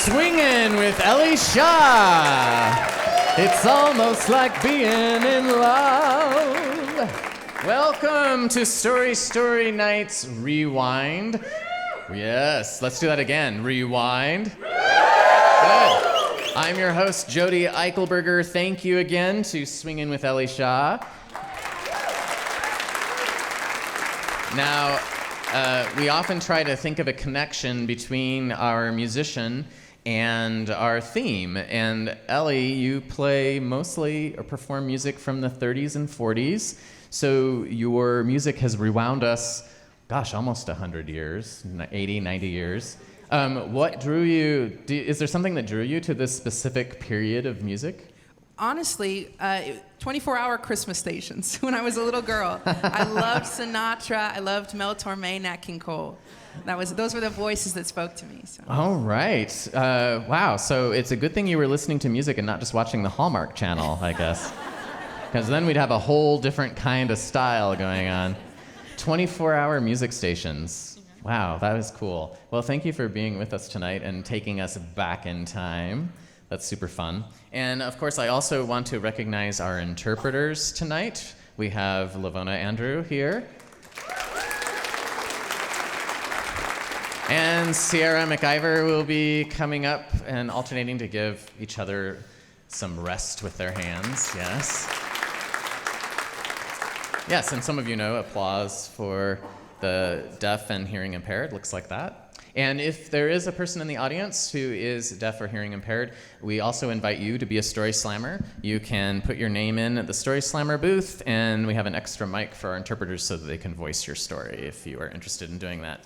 Swingin' with Ellie Shaw. It's almost like being in love. Welcome to Story Nights Rewind. Yes, let's do that again. Rewind. Good. I'm your host, Jody Eichelberger. Thank you again to Swingin' with Ellie Shaw. Now, we often try to think of a connection between our musician and our theme. And Ellie, you play mostly or perform music from the 30s and 40s. So your music has rewound us, gosh, almost 100 years, 80, 90 years. What drew you, is there something that drew you to this specific period of music? Honestly, 24-hour Christmas stations when I was a little girl. I loved Sinatra. I loved Mel Torme, Nat King Cole. Those were the voices that spoke to me. So. All right. Wow. So it's a good thing you were listening to music and not just watching the Hallmark Channel, I guess. Because then we'd have a whole different kind of style going on. 24-hour music stations. Wow, that was cool. Well, thank you for being with us tonight and taking us back in time. That's super fun. And of course, I also want to recognize our interpreters tonight. We have Lavona Andrew here. And Sierra McIver will be coming up and alternating to give each other some rest with their hands, yes. Yes, and some of you know applause for the deaf and hearing impaired, looks like that. And if there is a person in the audience who is deaf or hearing impaired, we also invite you to be a Story Slammer. You can put your name in at the Story Slammer booth, and we have an extra mic for our interpreters so that they can voice your story if you are interested in doing that.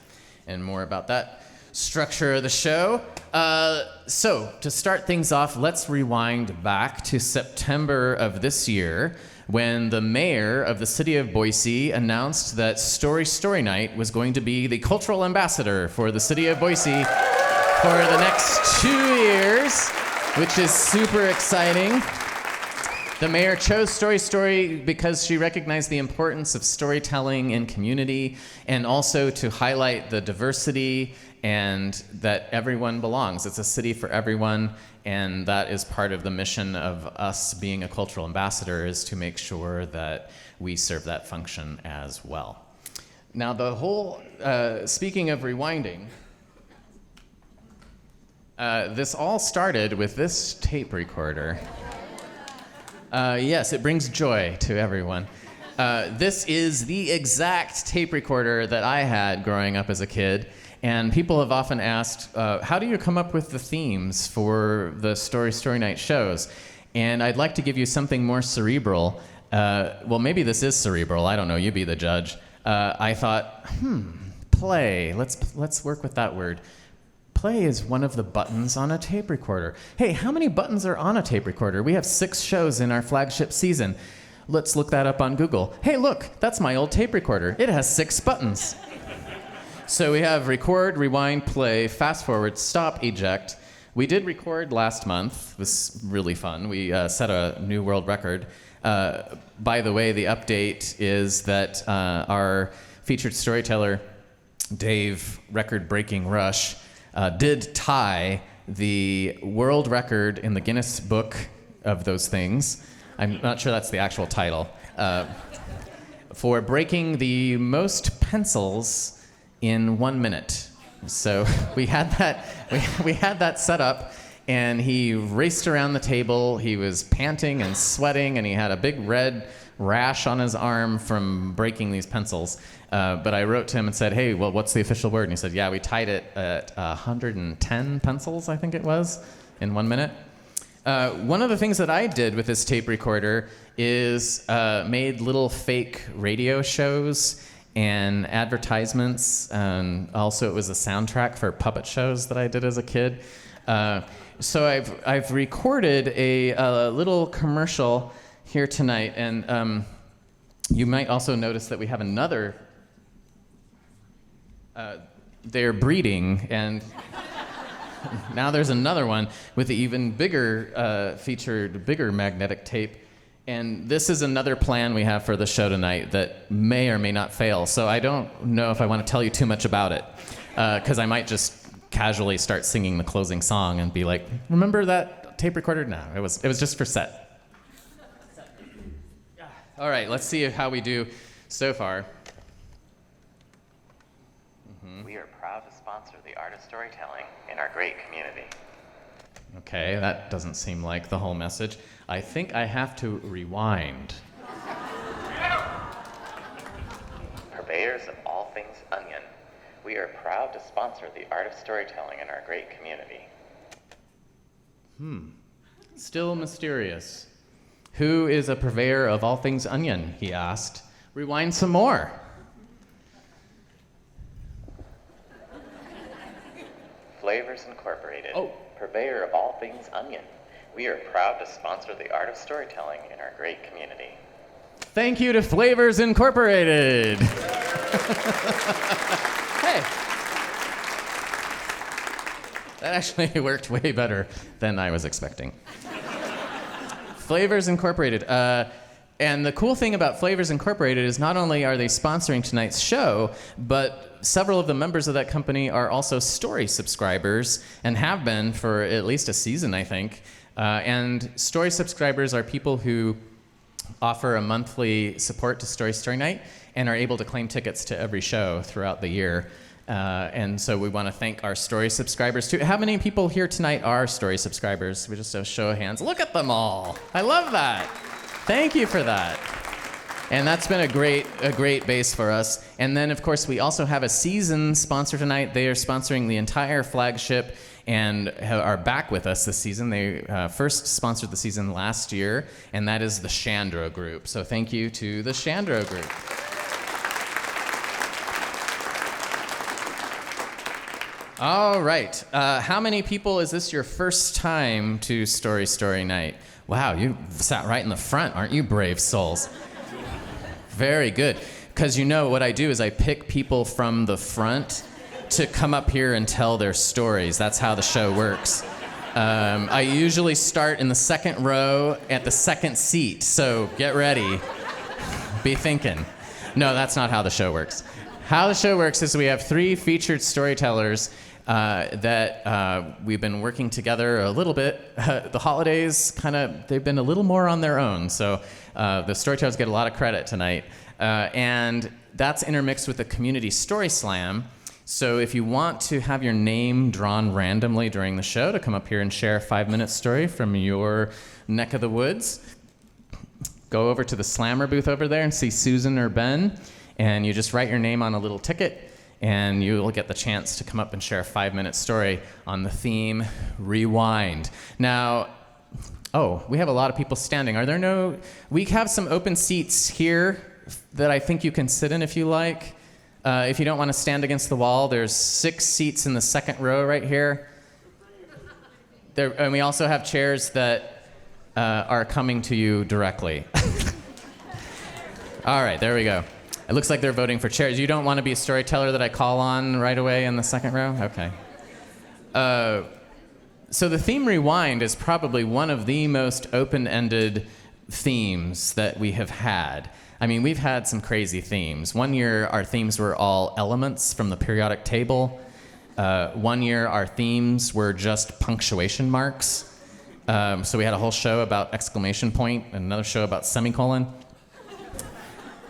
And more about that structure of the show. So to start things off, let's rewind back to September of this year, when the mayor of the city of Boise announced that Story Night was going to be the cultural ambassador for the city of Boise for the next 2 years, which is super exciting. The mayor chose Story because she recognized the importance of storytelling in community and also to highlight the diversity and that everyone belongs. It's a city for everyone, and that is part of the mission of us being a cultural ambassador, is to make sure that we serve that function as well. Now, the whole, speaking of rewinding, this all started with this tape recorder. Yes, it brings joy to everyone. This is the exact tape recorder that I had growing up as a kid. And people have often asked, how do you come up with the themes for the Story Night shows? And I'd like to give you something more cerebral. Well, maybe this is cerebral. I don't know. You be the judge. I thought, play. Let's work with that word. Play is one of the buttons on a tape recorder. Hey, how many buttons are on a tape recorder? We have 6 shows in our flagship season. Let's look that up on Google. Hey, look, that's my old tape recorder. It has 6 buttons. So we have record, rewind, play, fast forward, stop, eject. We did record last month. It was really fun. We set a new world record. By the way, the update is that our featured storyteller, Dave Record-Breaking Rush, did tie the world record in the Guinness Book of those things. I'm not sure that's the actual title. For breaking the most pencils in 1 minute. So we had that set up, and he raced around the table. He was panting and sweating, and he had a big red rash on his arm from breaking these pencils. But I wrote to him and said, hey, well, what's the official word? And he said, yeah, we tied it at 110 pencils, I think it was, in 1 minute. One of the things that I did with this tape recorder is made little fake radio shows and advertisements, and also it was a soundtrack for puppet shows that I did as a kid. So I've recorded a little commercial here tonight, and you might also notice that we have another. They're breeding, and now there's another one with the even bigger bigger magnetic tape. And this is another plan we have for the show tonight that may or may not fail. So I don't know if I want to tell you too much about it, because I might just casually start singing the closing song and be like, remember that tape recorder? No, it was just for set. All right, let's see how we do so far. We are proud to sponsor the art of storytelling in our great community. Okay, that doesn't seem like the whole message. I think I have to rewind. Purveyors of all things onion, we are proud to sponsor the art of storytelling in our great community. Still mysterious. Who is a purveyor of all things onion? He asked. Rewind some more. Flavors Incorporated, Oh. purveyor of all things onion. We are proud to sponsor the art of storytelling in our great community. Thank you to Flavors Incorporated. Hey. That actually worked way better than I was expecting. Flavors Incorporated. And the cool thing about Flavors Incorporated is not only are they sponsoring tonight's show, but several of the members of that company are also Story subscribers and have been for at least a season, I think. And Story subscribers are people who offer a monthly support to Story Night and are able to claim tickets to every show throughout the year. And so we want to thank our Story subscribers too. How many people here tonight are Story subscribers? We just have a show of hands. Look at them all. I love that. Thank you for that. And that's been a great base for us. And then, of course, we also have a season sponsor tonight. They are sponsoring the entire flagship and are back with us this season. They first sponsored the season last year, and that is the Chandro Group. So thank you to the Chandro Group. All right. How many people, is this your first time to Story Night? Wow, you sat right in the front, aren't you, brave souls? Very good. Because you know what I do is I pick people from the front to come up here and tell their stories. That's how the show works. I usually start in the second row at the second seat, so get ready. Be thinking. No, that's not how the show works. How the show works is we have 3 featured storytellers that we've been working together a little bit. The holidays they've been a little more on their own, so the storytellers get a lot of credit tonight. And that's intermixed with the Community Story Slam. So if you want to have your name drawn randomly during the show to come up here and share a 5-minute story from your neck of the woods, go over to the Slammer booth over there and see Susan or Ben, and you just write your name on a little ticket, and you will get the chance to come up and share a 5-minute story on the theme Rewind. Now, we have a lot of people standing. We have some open seats here that I think you can sit in if you like. If you don't want to stand against the wall, there's 6 seats in the second row right here. And we also have chairs that are coming to you directly. All right, there we go. It looks like they're voting for chairs. You don't want to be a storyteller that I call on right away in the second row? Okay. So the theme Rewind is probably one of the most open-ended themes that we have had. I mean, we've had some crazy themes. One year, our themes were all elements from the periodic table. One year, our themes were just punctuation marks. So we had a whole show about exclamation point and another show about semicolon.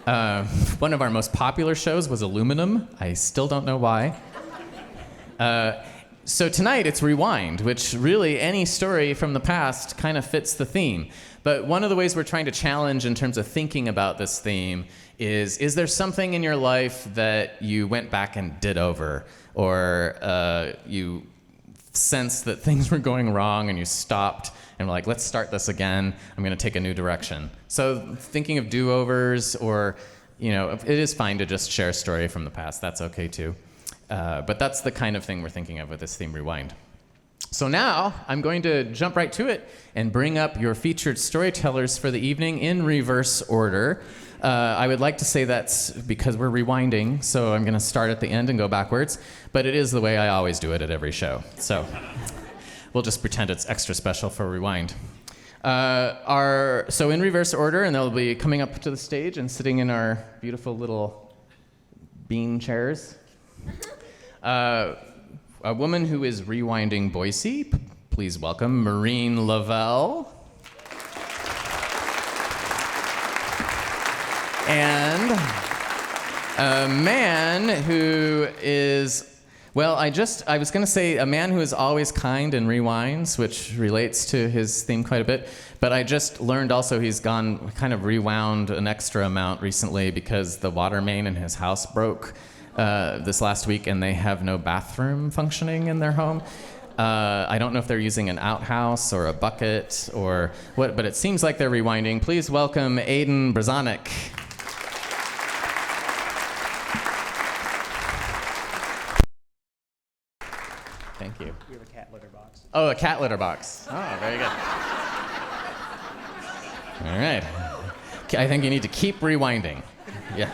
One of our most popular shows was aluminum. I still don't know why. So tonight it's Rewind, which really any story from the past kind of fits the theme. But one of the ways we're trying to challenge in terms of thinking about this theme is there something in your life that you went back and did over, or you sensed that things were going wrong and you stopped and were like, let's start this again. I'm going to take a new direction. So thinking of do-overs, or, it is fine to just share a story from the past. That's okay too. But that's the kind of thing we're thinking of with this theme Rewind. So now I'm going to jump right to it and bring up your featured storytellers for the evening in reverse order. I would like to say that's because we're rewinding, so I'm going to start at the end and go backwards. But it is the way I always do it at every show. So we'll just pretend it's extra special for Rewind. So in reverse order, and they'll be coming up to the stage and sitting in our beautiful little bean chairs. a woman who is rewinding Boise. Please welcome Maureen Lavelle. And a man who is, well, I was going to say a man who is always kind and rewinds, which relates to his theme quite a bit. But I just learned also he's kind of rewound an extra amount recently because the water main in his house broke this last week and they have no bathroom functioning in their home. I don't know if they're using an outhouse or a bucket or what, but it seems like they're rewinding. Please welcome Aiden Brazanik. Thank you. We have a cat litter box. Oh, a cat litter box. Oh, very good. All right. I think you need to keep rewinding. Yeah.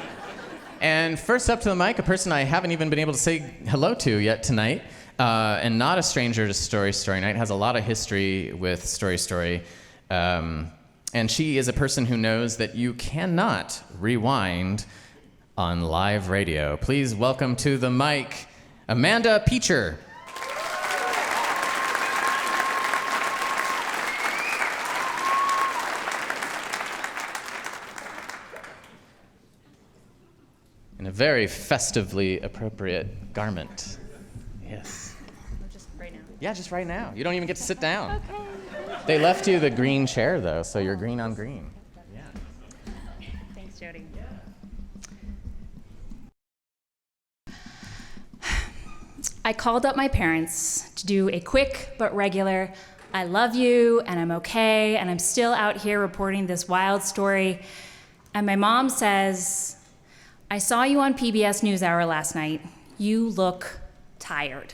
And first up to the mic, a person I haven't even been able to say hello to yet tonight, and not a stranger to Story Night, has a lot of history with Story. And she is a person who knows that you cannot rewind on live radio. Please welcome to the mic, Amanda Peacher. In a very festively appropriate garment. Yes. Just right now. Yeah, just right now. You don't even get to sit down. Okay. They left you the green chair, though, so you're green on green. Yeah. Thanks, Jody. I called up my parents to do a quick but regular, I love you, and I'm okay, and I'm still out here reporting this wild story. And my mom says, I saw you on PBS NewsHour last night. You look tired.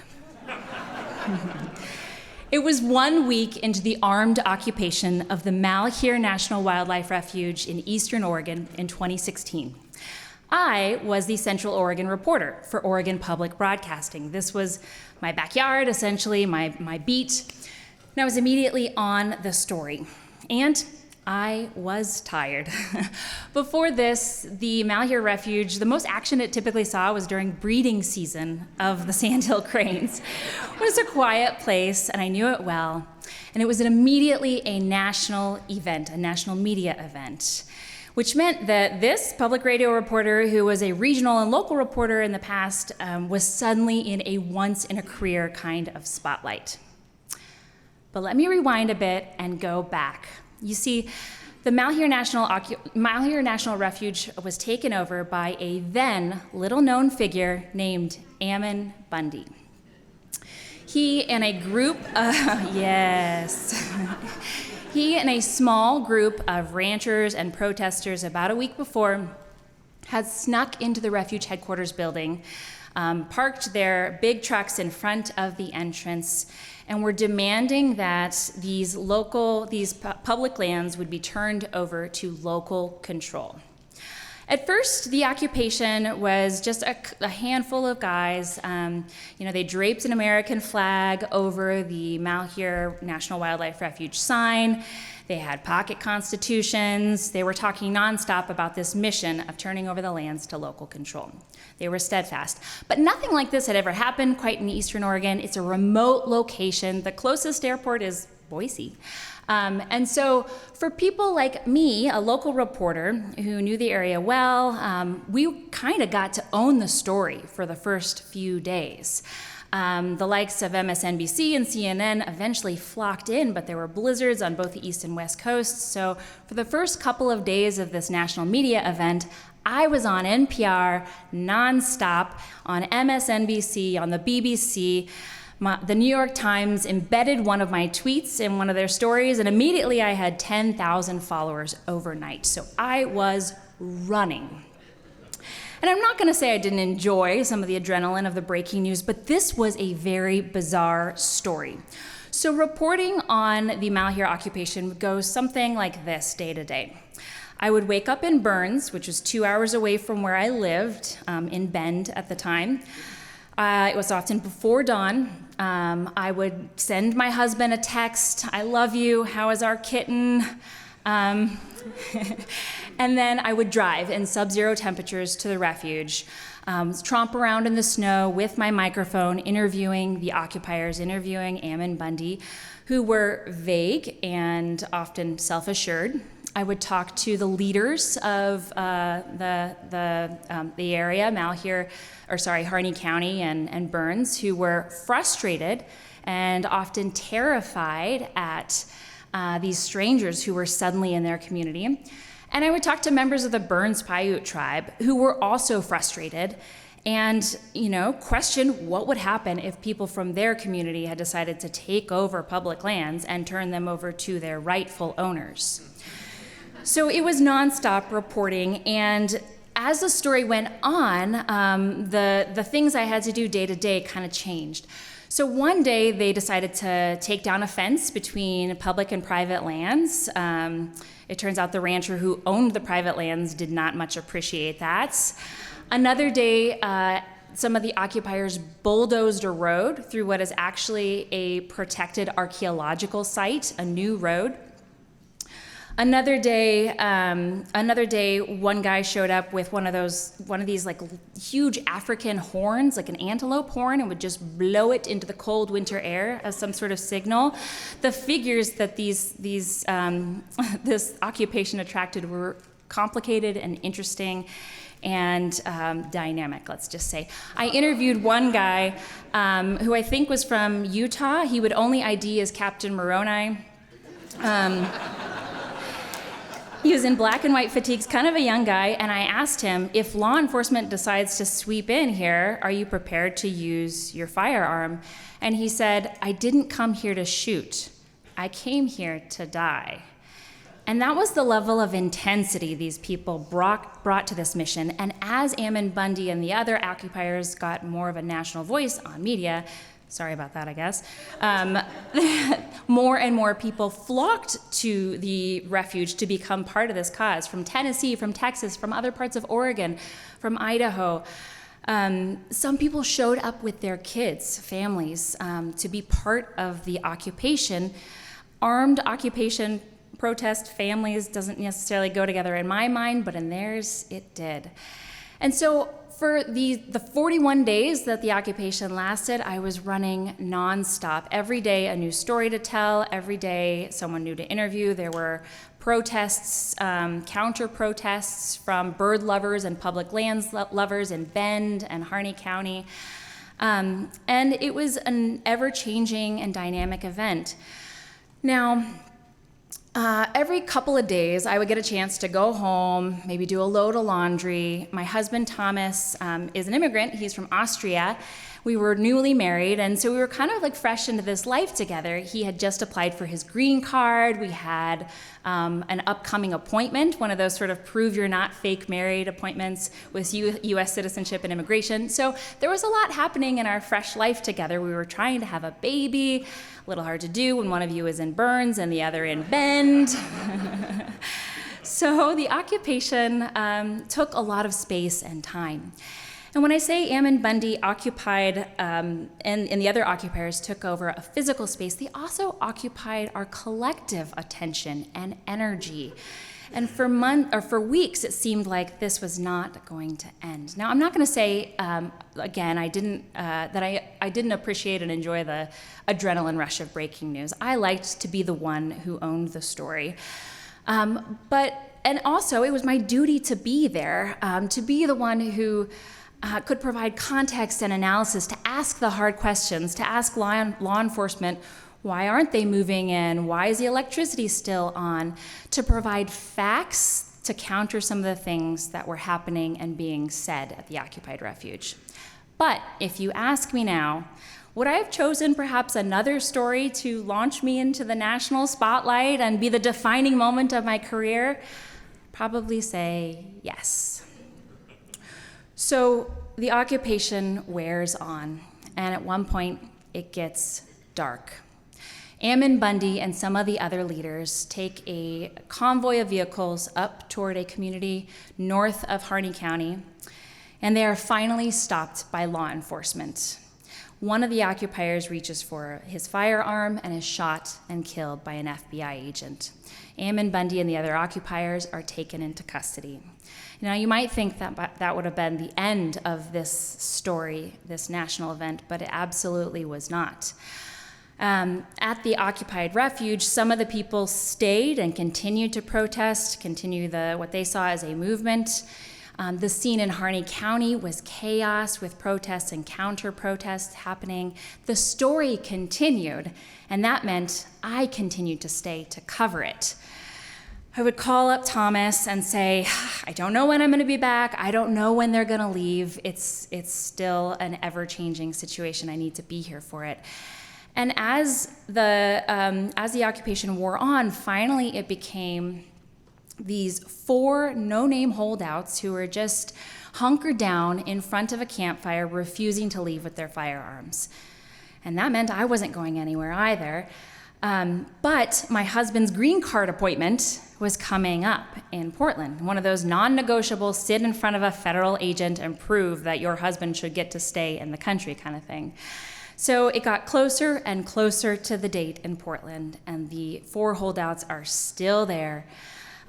It was 1 week into the armed occupation of the Malheur National Wildlife Refuge in Eastern Oregon in 2016. I was the Central Oregon reporter for Oregon Public Broadcasting. This was my backyard, essentially, my beat. And I was immediately on the story. And I was tired. Before this, the Malheur Refuge, the most action it typically saw was during breeding season of the sandhill cranes. It was a quiet place, and I knew it well. And it was immediately a national event, a national media event, which meant that this public radio reporter, who was a regional and local reporter in the past, was suddenly in a once-in-a-career kind of spotlight. But let me rewind a bit and go back. You see, the Malheur National Refuge was taken over by a then little-known figure named Ammon Bundy. He and a group he and a small group of ranchers and protesters about a week before had snuck into the refuge headquarters building, parked their big trucks in front of the entrance, and were demanding that these public lands would be turned over to local control. At first, the occupation was just a handful of guys. They draped an American flag over the Malheur National Wildlife Refuge sign. They had pocket constitutions. They were talking nonstop about this mission of turning over the lands to local control. They were steadfast. But nothing like this had ever happened quite in Eastern Oregon. It's a remote location. The closest airport is Boise. And so for people like me, a local reporter who knew the area well, we kind of got to own the story for the first few days. The likes of MSNBC and CNN eventually flocked in, but there were blizzards on both the East and West Coasts. So for the first couple of days of this national media event, I was on NPR nonstop, on MSNBC, on the BBC. The New York Times embedded one of my tweets in one of their stories, and immediately I had 10,000 followers overnight. So I was running. And I'm not going to say I didn't enjoy some of the adrenaline of the breaking news, but this was a very bizarre story. So reporting on the Malheur occupation would go something like this day to day. I would wake up in Burns, which was 2 hours away from where I lived, in Bend at the time. It was often before dawn. I would send my husband a text, I love you, how is our kitten? And then I would drive in sub-zero temperatures to the refuge. tromp around in the snow with my microphone, interviewing the occupiers, interviewing Ammon Bundy, who were vague and often self-assured. I would talk to the leaders of the area, Harney County and Burns, who were frustrated and often terrified at these strangers who were suddenly in their community. And I would talk to members of the Burns Paiute tribe who were also frustrated and, question what would happen if people from their community had decided to take over public lands and turn them over to their rightful owners. So it was nonstop reporting, and as the story went on, the things I had to do day to day kind of changed. So one day they decided to take down a fence between public and private lands. It turns out the rancher who owned the private lands did not much appreciate that. Another day, some of the occupiers bulldozed a road through what is actually a protected archaeological site, a new road. Another day, one guy showed up with one of these like huge African horns, like an antelope horn, and would just blow it into the cold winter air as some sort of signal. The figures that this occupation attracted were complicated and interesting and dynamic, let's just say. I interviewed one guy who I think was from Utah. He would only ID as Captain Moroni. He was in black and white fatigues, kind of a young guy, and I asked him, if law enforcement decides to sweep in here, are you prepared to use your firearm? And he said, I didn't come here to shoot. I came here to die. And that was the level of intensity these people brought to this mission. And as Ammon Bundy and the other occupiers got more of a national voice on media, sorry about that, I guess, more and more people flocked to the refuge to become part of this cause, from Tennessee, from Texas, from other parts of Oregon, from Idaho. Some people showed up with their kids, families, to be part of the occupation. Armed occupation protest families doesn't necessarily go together in my mind, but in theirs, it did. And so for the 41 days that the occupation lasted, I was running nonstop. Every day a new story to tell, every day someone new to interview. There were protests, counter-protests from bird lovers and public lands lovers in Bend and Harney County. And it was an ever-changing and dynamic event. Now, every couple of days, I would get a chance to go home, maybe do a load of laundry. My husband, Thomas, is an immigrant. He's from Austria. We were newly married, and so we were kind of like fresh into this life together. He had just applied for his green card. We had an upcoming appointment, one of those sort of prove you're not fake married appointments with U.S. citizenship and immigration. So there was a lot happening in our fresh life together. We were trying to have a baby. A little hard to do when one of you is in Burns and the other in Bend. So the occupation took a lot of space and time. And when I say Ammon Bundy occupied and the other occupiers took over a physical space, they also occupied our collective attention and energy. And for weeks, it seemed like this was not going to end. Now, I'm not going to say again, I didn't appreciate and enjoy the adrenaline rush of breaking news. I liked to be the one who owned the story, and also it was my duty to be there, to be the one who could provide context and analysis, to ask the hard questions, to ask law enforcement, why aren't they moving in? Why is the electricity still on? To provide facts to counter some of the things that were happening and being said at the occupied refuge. But if you ask me now, would I have chosen perhaps another story to launch me into the national spotlight and be the defining moment of my career? Probably say yes. So the occupation wears on, and at one point it gets dark. Ammon Bundy and some of the other leaders take a convoy of vehicles up toward a community north of Harney County, and they are finally stopped by law enforcement. One of the occupiers reaches for his firearm and is shot and killed by an FBI agent. Ammon Bundy and the other occupiers are taken into custody. Now, you might think that that would have been the end of this story, this national event, but it absolutely was not. At the occupied refuge, some of the people stayed and continued to protest, continue what they saw as a movement. The scene in Harney County was chaos with protests and counter-protests happening. The story continued, and that meant I continued to stay to cover it. I would call up Thomas and say, I don't know when I'm going to be back. I don't know when they're going to leave. It's still an ever-changing situation. I need to be here for it. And as the occupation wore on, finally it became these 4 no-name holdouts who were just hunkered down in front of a campfire, refusing to leave with their firearms. And that meant I wasn't going anywhere either. But my husband's green card appointment was coming up in Portland. One of those non-negotiable, sit in front of a federal agent and prove that your husband should get to stay in the country kind of thing. So it got closer and closer to the date in Portland, and the 4 holdouts are still there,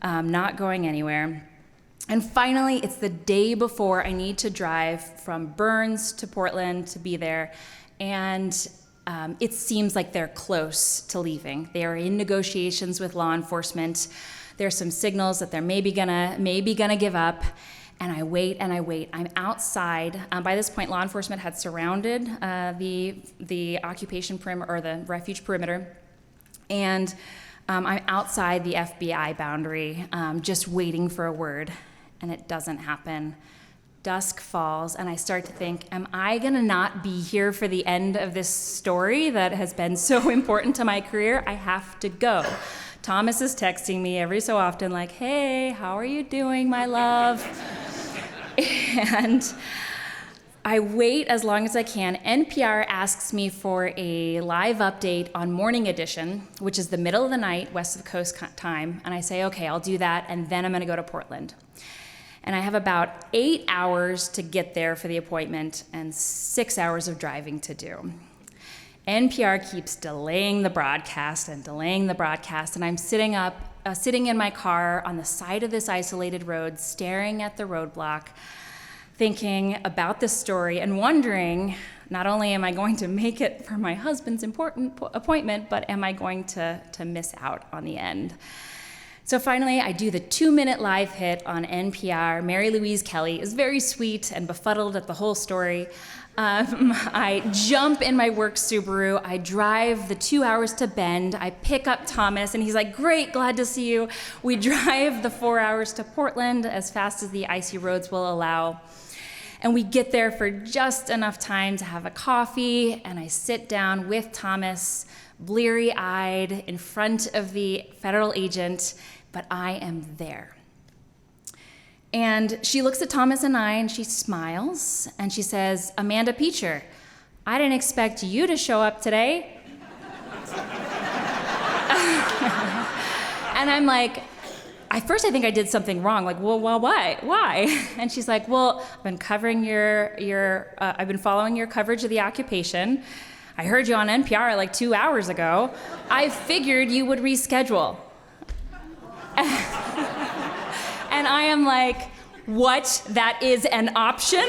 not going anywhere. And finally, it's the day before I need to drive from Burns to Portland to be there, and it seems like they're close to leaving. They are in negotiations with law enforcement. There's some signals that they're maybe gonna give up. And I wait and I wait. I'm outside. By this point, law enforcement had surrounded the occupation perimeter, or the refuge perimeter. And I'm outside the FBI boundary, just waiting for a word. And it doesn't happen. Dusk falls, and I start to think, am I gonna not be here for the end of this story that has been so important to my career? I have to go. Thomas is texting me every so often, like, hey, how are you doing, my love? And I wait as long as I can. NPR asks me for a live update on Morning Edition, which is the middle of the night, West of the Coast time. And I say, okay, I'll do that, and then I'm gonna go to Portland. And I have about 8 hours to get there for the appointment and 6 hours of driving to do. NPR keeps delaying the broadcast, and I'm sitting in my car on the side of this isolated road, staring at the roadblock, thinking about this story and wondering, not only am I going to make it for my husband's important appointment, but am I going to miss out on the end? So finally, I do the 2-minute live hit on NPR. Mary Louise Kelly is very sweet and befuddled at the whole story. I jump in my work Subaru. I drive the 2 hours to Bend. I pick up Thomas, and he's like, great, glad to see you. We drive the 4 hours to Portland as fast as the icy roads will allow. And we get there for just enough time to have a coffee, and I sit down with Thomas, bleary-eyed, in front of the federal agent, but I am there. And she looks at Thomas and I, and she smiles, and she says, Amanda Peacher, I didn't expect you to show up today. And I'm like, at first I think I did something wrong. Like, well, why? And she's like, well, I've been covering I've been following your coverage of the occupation. I heard you on NPR like 2 hours ago. I figured you would reschedule. And I am like, what? That is an option?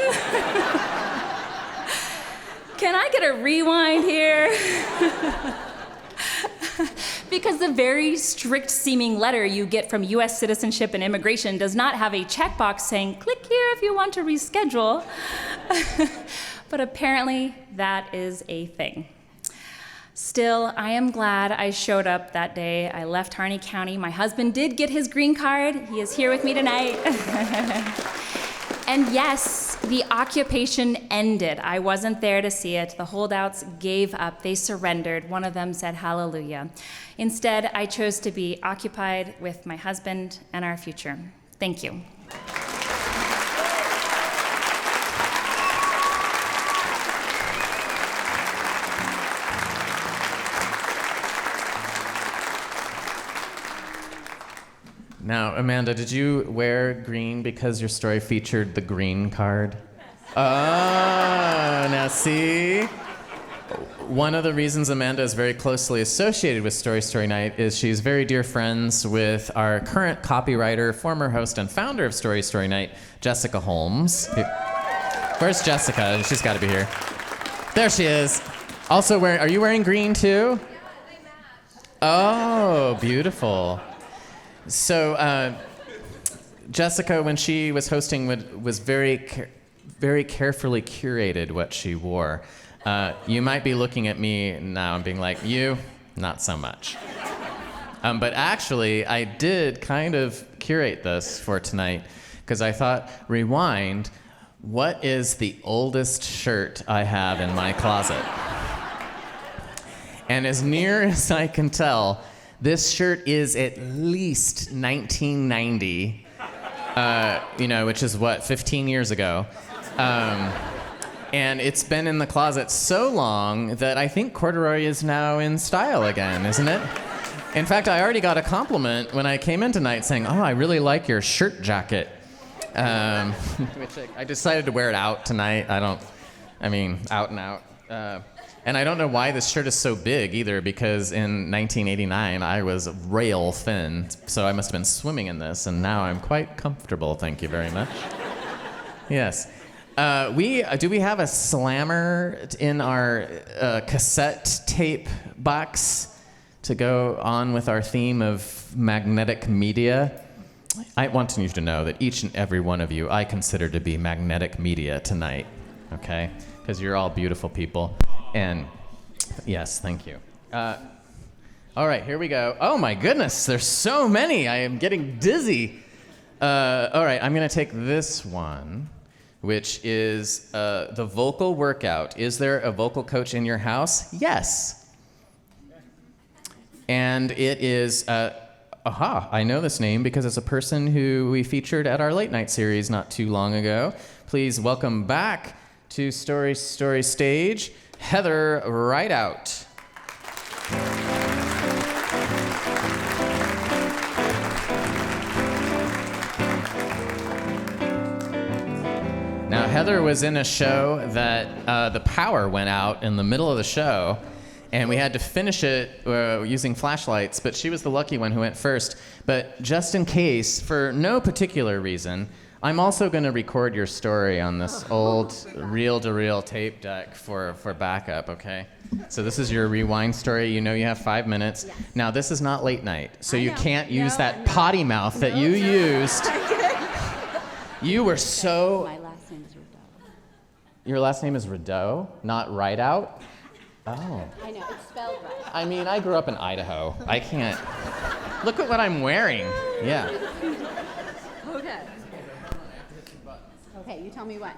Can I get a rewind here? Because the very strict seeming letter you get from US Citizenship and Immigration does not have a checkbox saying, click here if you want to reschedule. But apparently that is a thing. Still, I am glad I showed up that day. I left Harney County. My husband did get his green card. He is here with me tonight. And yes, the occupation ended. I wasn't there to see it. The holdouts gave up. They surrendered. One of them said hallelujah. Instead, I chose to be occupied with my husband and our future. Thank you. Now, Amanda, did you wear green because your story featured the green card? Oh, now see? one of the reasons Amanda is very closely associated with Story Night is she's very dear friends with our current copywriter, former host, and founder of Story Night, Jessica Holmes. Where's Jessica? She's got to be here. There she is. Also wearing, are you wearing green too? Yeah, they match. Oh, beautiful. So Jessica, when she was hosting, was very carefully curated what she wore. You might be looking at me now and being like, you, not so much. But actually, I did kind of curate this for tonight because I thought, rewind, what is the oldest shirt I have in my closet? And as near as I can tell, this shirt is at least 1990, which is what, 15 years ago. And it's been in the closet so long that I think corduroy is now in style again, isn't it? In fact, I already got a compliment when I came in tonight saying, oh, I really like your shirt jacket. Which I decided to wear it out tonight. Out and out. And I don't know why this shirt is so big either, because in 1989, I was rail thin. So I must have been swimming in this, and now I'm quite comfortable, thank you very much. Yes. Do we have a slammer in our cassette tape box to go on with our theme of magnetic media? I want you to know that each and every one of you I consider to be magnetic media tonight, okay? Because you're all beautiful people. And yes, thank you. All right, here we go. Oh my goodness, there's so many. I am getting dizzy. All right, I'm going to take this one, which is the vocal workout. Is there a vocal coach in your house? Yes. And it is, I know this name because it's a person who we featured at our late night series not too long ago. Please welcome back to Story Stage, Heather Rideout. Now, Heather was in a show that the power went out in the middle of the show, and we had to finish it using flashlights, but she was the lucky one who went first. But just in case, for no particular reason, I'm also going to record your story on this old reel-to-reel tape deck for backup, okay? So this is your rewind story. You know you have 5 minutes. Yes. Now, this is not late night, so you can't use that potty mouth that you used. You were so... My last name is Rideau. Your last name is Rideau, not Rideout? Oh. I know, it's spelled right. I mean, I grew up in Idaho. I can't... Look at what I'm wearing. Yeah. Okay. Okay, you tell me when.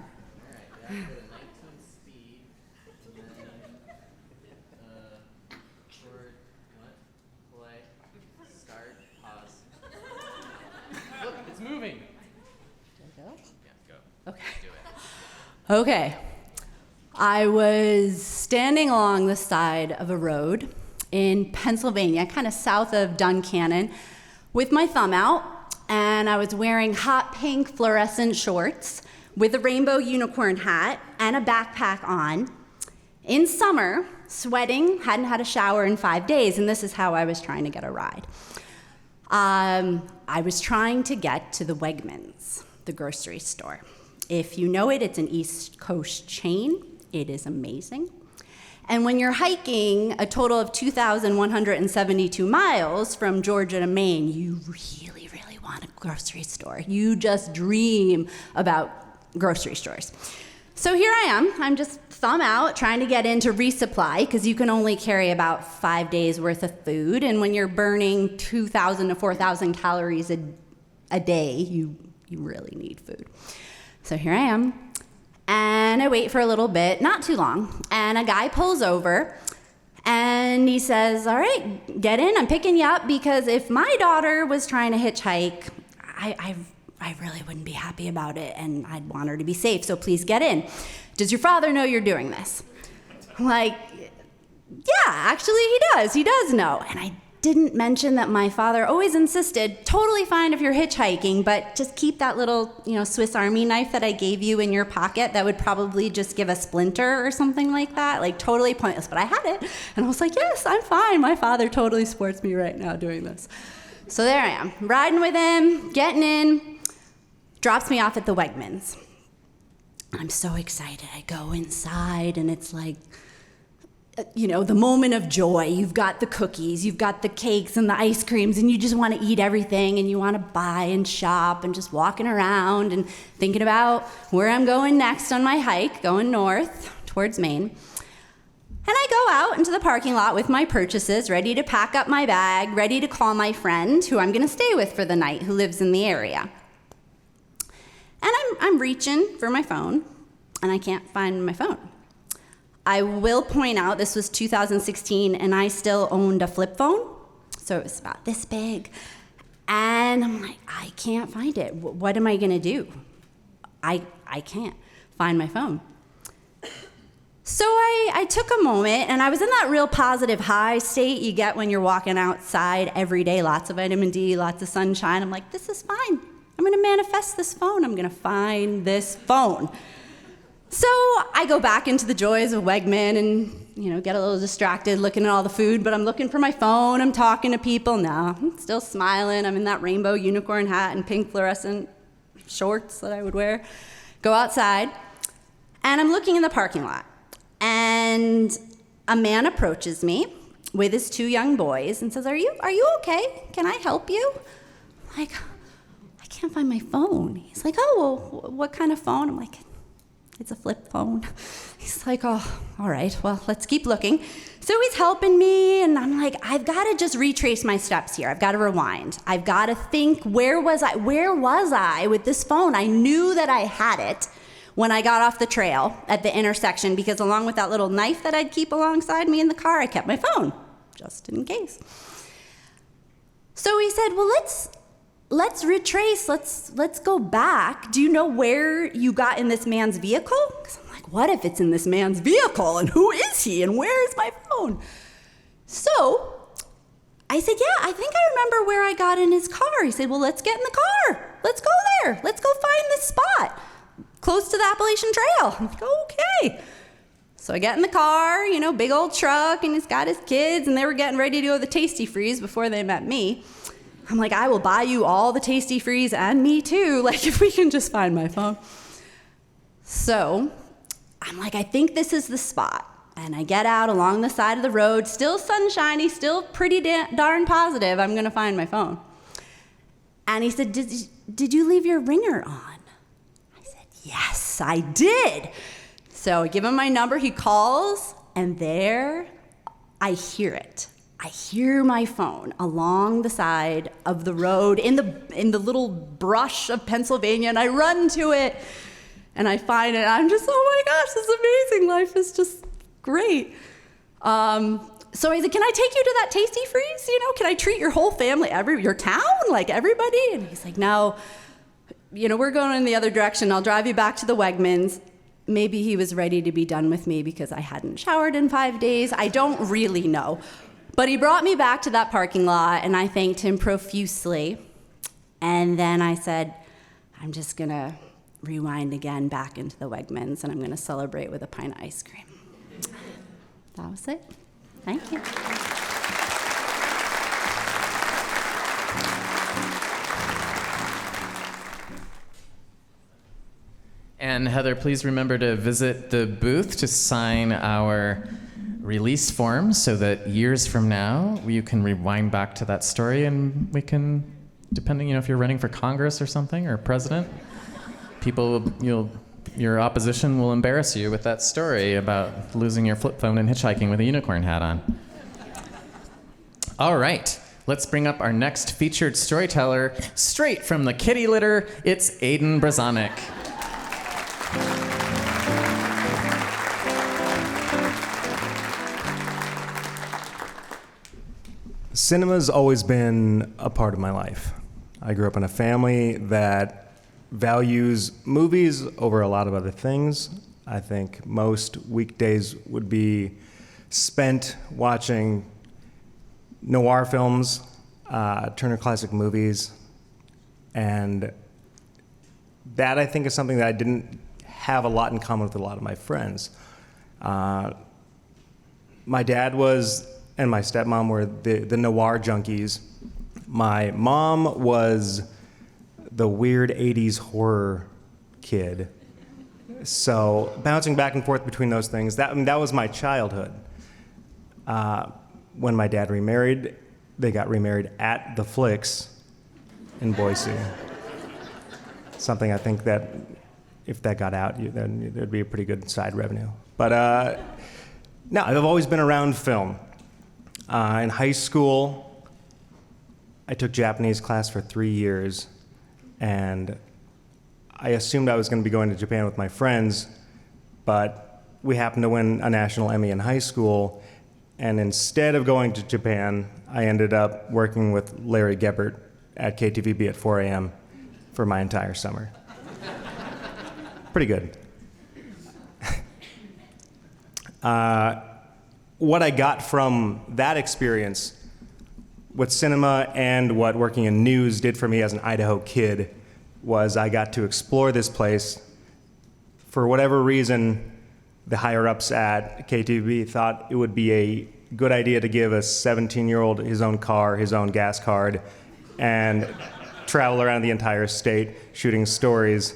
Look, it's moving. Okay. Okay. I was standing along the side of a road in Pennsylvania, kind of south of Duncannon, with my thumb out, and I was wearing hot pink fluorescent shorts with a rainbow unicorn hat and a backpack on. In summer, sweating, hadn't had a shower in 5 days, and this is how I was trying to get a ride. I was trying to get to the Wegmans, the grocery store. If you know it, it's an East Coast chain. It is amazing. And when you're hiking a total of 2,172 miles from Georgia to Maine, you really, really want a grocery store. You just dream about grocery stores. So here I am. I'm just thumb out, trying to get in to resupply, because you can only carry about 5 days worth of food. And when you're burning 2,000 to 4,000 calories a day, you really need food. So here I am, and I wait for a little bit, not too long, and a guy pulls over, and he says, all right, get in, I'm picking you up, because if my daughter was trying to hitchhike, I really wouldn't be happy about it, and I'd want her to be safe, so please get in. Does your father know you're doing this? I'm like, yeah, actually he does know. And I didn't mention that my father always insisted, totally fine if you're hitchhiking, but just keep that little, Swiss Army knife that I gave you in your pocket that would probably just give a splinter or something like that. Like, totally pointless, but I had it. And I was like, yes, I'm fine. My father totally supports me right now doing this. So there I am, riding with him, getting in, drops me off at the Wegmans. I'm so excited. I go inside, and it's like, the moment of joy. You've got the cookies, you've got the cakes and the ice creams, and you just want to eat everything, and you want to buy and shop and just walking around and thinking about where I'm going next on my hike, going north towards Maine. And I go out into the parking lot with my purchases, ready to pack up my bag, ready to call my friend who I'm going to stay with for the night, who lives in the area. And I'm reaching for my phone, and I can't find my phone. I will point out this was 2016, and I still owned a flip phone, so it was about this big. And I'm like, I can't find it. What am I gonna do? I can't find my phone. So I took a moment, and I was in that real positive high state you get when you're walking outside every day, lots of vitamin D, lots of sunshine. I'm like, this is fine. I'm gonna manifest this phone. I'm gonna find this phone. So I go back into the joys of Wegman and, get a little distracted looking at all the food, but I'm looking for my phone, I'm talking to people. No, I'm still smiling. I'm in that rainbow unicorn hat and pink fluorescent shorts that I would wear. Go outside, and I'm looking in the parking lot. And a man approaches me with his 2 young boys and says, Are you okay? Can I help you? I'm like, I can't find my phone. He's like, oh, well, what kind of phone? I'm like, it's a flip phone. He's like, oh, all right, well, let's keep looking. So he's helping me, and I'm like, I've got to just retrace my steps here. I've got to rewind. I've got to think, where was I with this phone? I knew that I had it when I got off the trail at the intersection, because along with that little knife that I'd keep alongside me in the car, I kept my phone, just in case. So he said, well, let's retrace, let's go back. Do you know where you got in this man's vehicle? Because I'm like, what if it's in this man's vehicle, and who is he, and where is my phone? So I said, yeah, I think I remember where I got in his car. He said, well, let's get in the car. Let's go there. Let's go find this spot close to the Appalachian Trail. I'm like, okay. So I get in the car, big old truck, and he's got his kids, and they were getting ready to go to the Tasty Freeze before they met me. I'm like, I will buy you all the Tasty Freeze and me too, if we can just find my phone. So I'm like, I think this is the spot. And I get out along the side of the road, still sunshiny, still pretty darn positive I'm gonna find my phone. And he said, did you leave your ringer on? I said, yes, I did. So I give him my number, he calls, and there I hear it. I hear my phone along the side of the road in the little brush of Pennsylvania, and I run to it, and I find it. I'm just, oh my gosh, this is amazing. Life is just great. So I said, can I take you to that Tasty Freeze? Can I treat your whole family, your town, everybody? And he's like, no, we're going in the other direction. I'll drive you back to the Wegmans. Maybe he was ready to be done with me because I hadn't showered in 5 days. I don't really know. But he brought me back to that parking lot, and I thanked him profusely. And then I said, I'm just going to rewind again back into the Wegmans, and I'm going to celebrate with a pint of ice cream. That was it. Thank you. And Heather, please remember to visit the booth to sign our release form so that years from now you can rewind back to that story, and we can, depending, if you're running for Congress or something, or president, your opposition will embarrass you with that story about losing your flip phone and hitchhiking with a unicorn hat on. All right, let's bring up our next featured storyteller, straight from the kitty litter. It's Aiden Brazonik. Cinema's always been a part of my life. I grew up in a family that values movies over a lot of other things. I think most weekdays would be spent watching noir films, Turner Classic Movies, and that I think is something that I didn't have a lot in common with a lot of my friends. My dad and my stepmom were the noir junkies. My mom was the weird 80s horror kid. So bouncing back and forth between those things, that was my childhood. When my dad remarried, they got remarried at the Flicks in Boise. Something I think that if that got out, then there'd be a pretty good side revenue. But no, I've always been around film. In high school, I took Japanese class for 3 years, and I assumed I was going to be going to Japan with my friends, but we happened to win a national Emmy in high school, and instead of going to Japan, I ended up working with Larry Gebert at KTVB at 4 a.m. for my entire summer. Pretty good. What I got from that experience, what cinema and what working in news did for me as an Idaho kid, was I got to explore this place. For whatever reason, the higher-ups at KTVB thought it would be a good idea to give a 17-year-old his own car, his own gas card, and travel around the entire state shooting stories.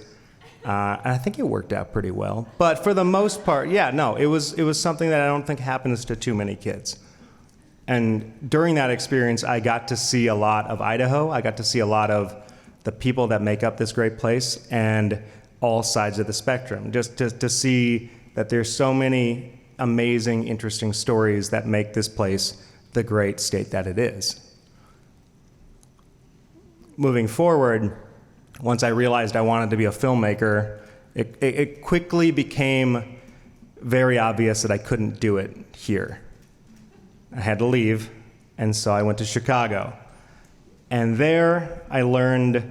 And I think it worked out pretty well. But for the most part, yeah, no, it was something that I don't think happens to too many kids. And during that experience, I got to see a lot of Idaho. I got to see a lot of the people that make up this great place and all sides of the spectrum. Just to see that there's so many amazing, interesting stories that make this place the great state that it is. Moving forward, once I realized I wanted to be a filmmaker, it quickly became very obvious that I couldn't do it here. I had to leave, and so I went to Chicago. And there I learned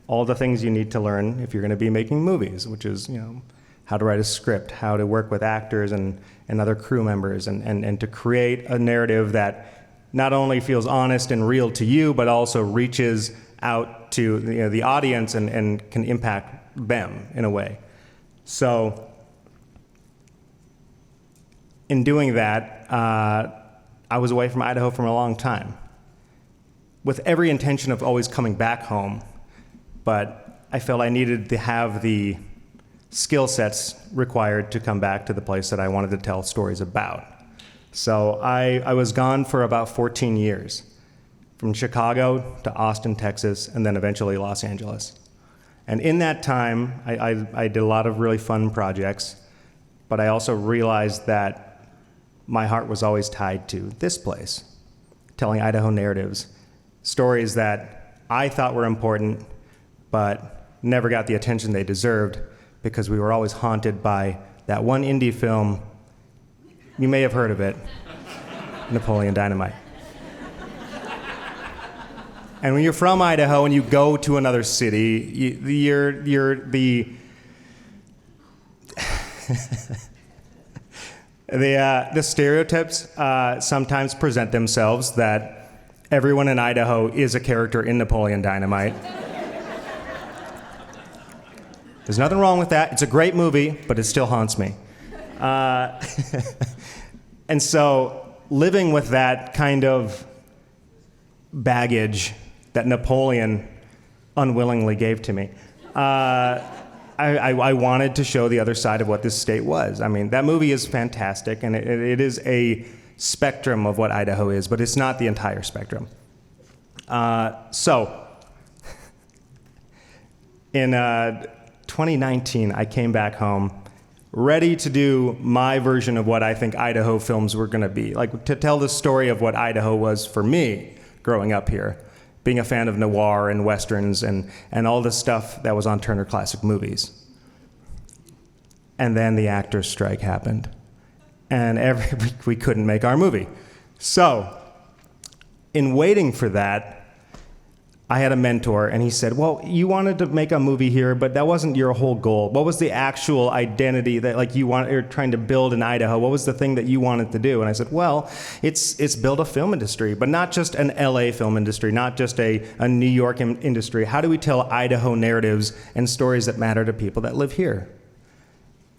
all the things you need to learn if you're going to be making movies, which is, how to write a script, how to work with actors and other crew members, and to create a narrative that not only feels honest and real to you, but also reaches out to the audience and can impact them in a way. So in doing that, I was away from Idaho for a long time, with every intention of always coming back home, but I felt I needed to have the skill sets required to come back to the place that I wanted to tell stories about. So I was gone for about 14 years, from Chicago to Austin, Texas, and then eventually Los Angeles. And in that time, I did a lot of really fun projects, but I also realized that my heart was always tied to this place, telling Idaho narratives, stories that I thought were important, but never got the attention they deserved, because we were always haunted by that one indie film. You may have heard of it, Napoleon Dynamite. And when you're from Idaho and you go to another city, the stereotypes sometimes present themselves that everyone in Idaho is a character in Napoleon Dynamite. There's nothing wrong with that. It's a great movie, but it still haunts me. And so living with that kind of baggage that Napoleon unwillingly gave to me, I wanted to show the other side of what this state was. I mean, that movie is fantastic, and it is a spectrum of what Idaho is, but it's not the entire spectrum. So in 2019, I came back home ready to do my version of what I think Idaho films were going to be, like to tell the story of what Idaho was for me growing up here, being a fan of noir and westerns and all the stuff that was on Turner Classic Movies. And then the actors' strike happened, and every week we couldn't make our movie. So in waiting for that, I had a mentor, and he said, well, you wanted to make a movie here, but that wasn't your whole goal. What was the actual identity that like you're trying to build in Idaho? What was the thing that you wanted to do? And I said, well, it's build a film industry, but not just an LA film industry, not just a New York industry. How do we tell Idaho narratives and stories that matter to people that live here?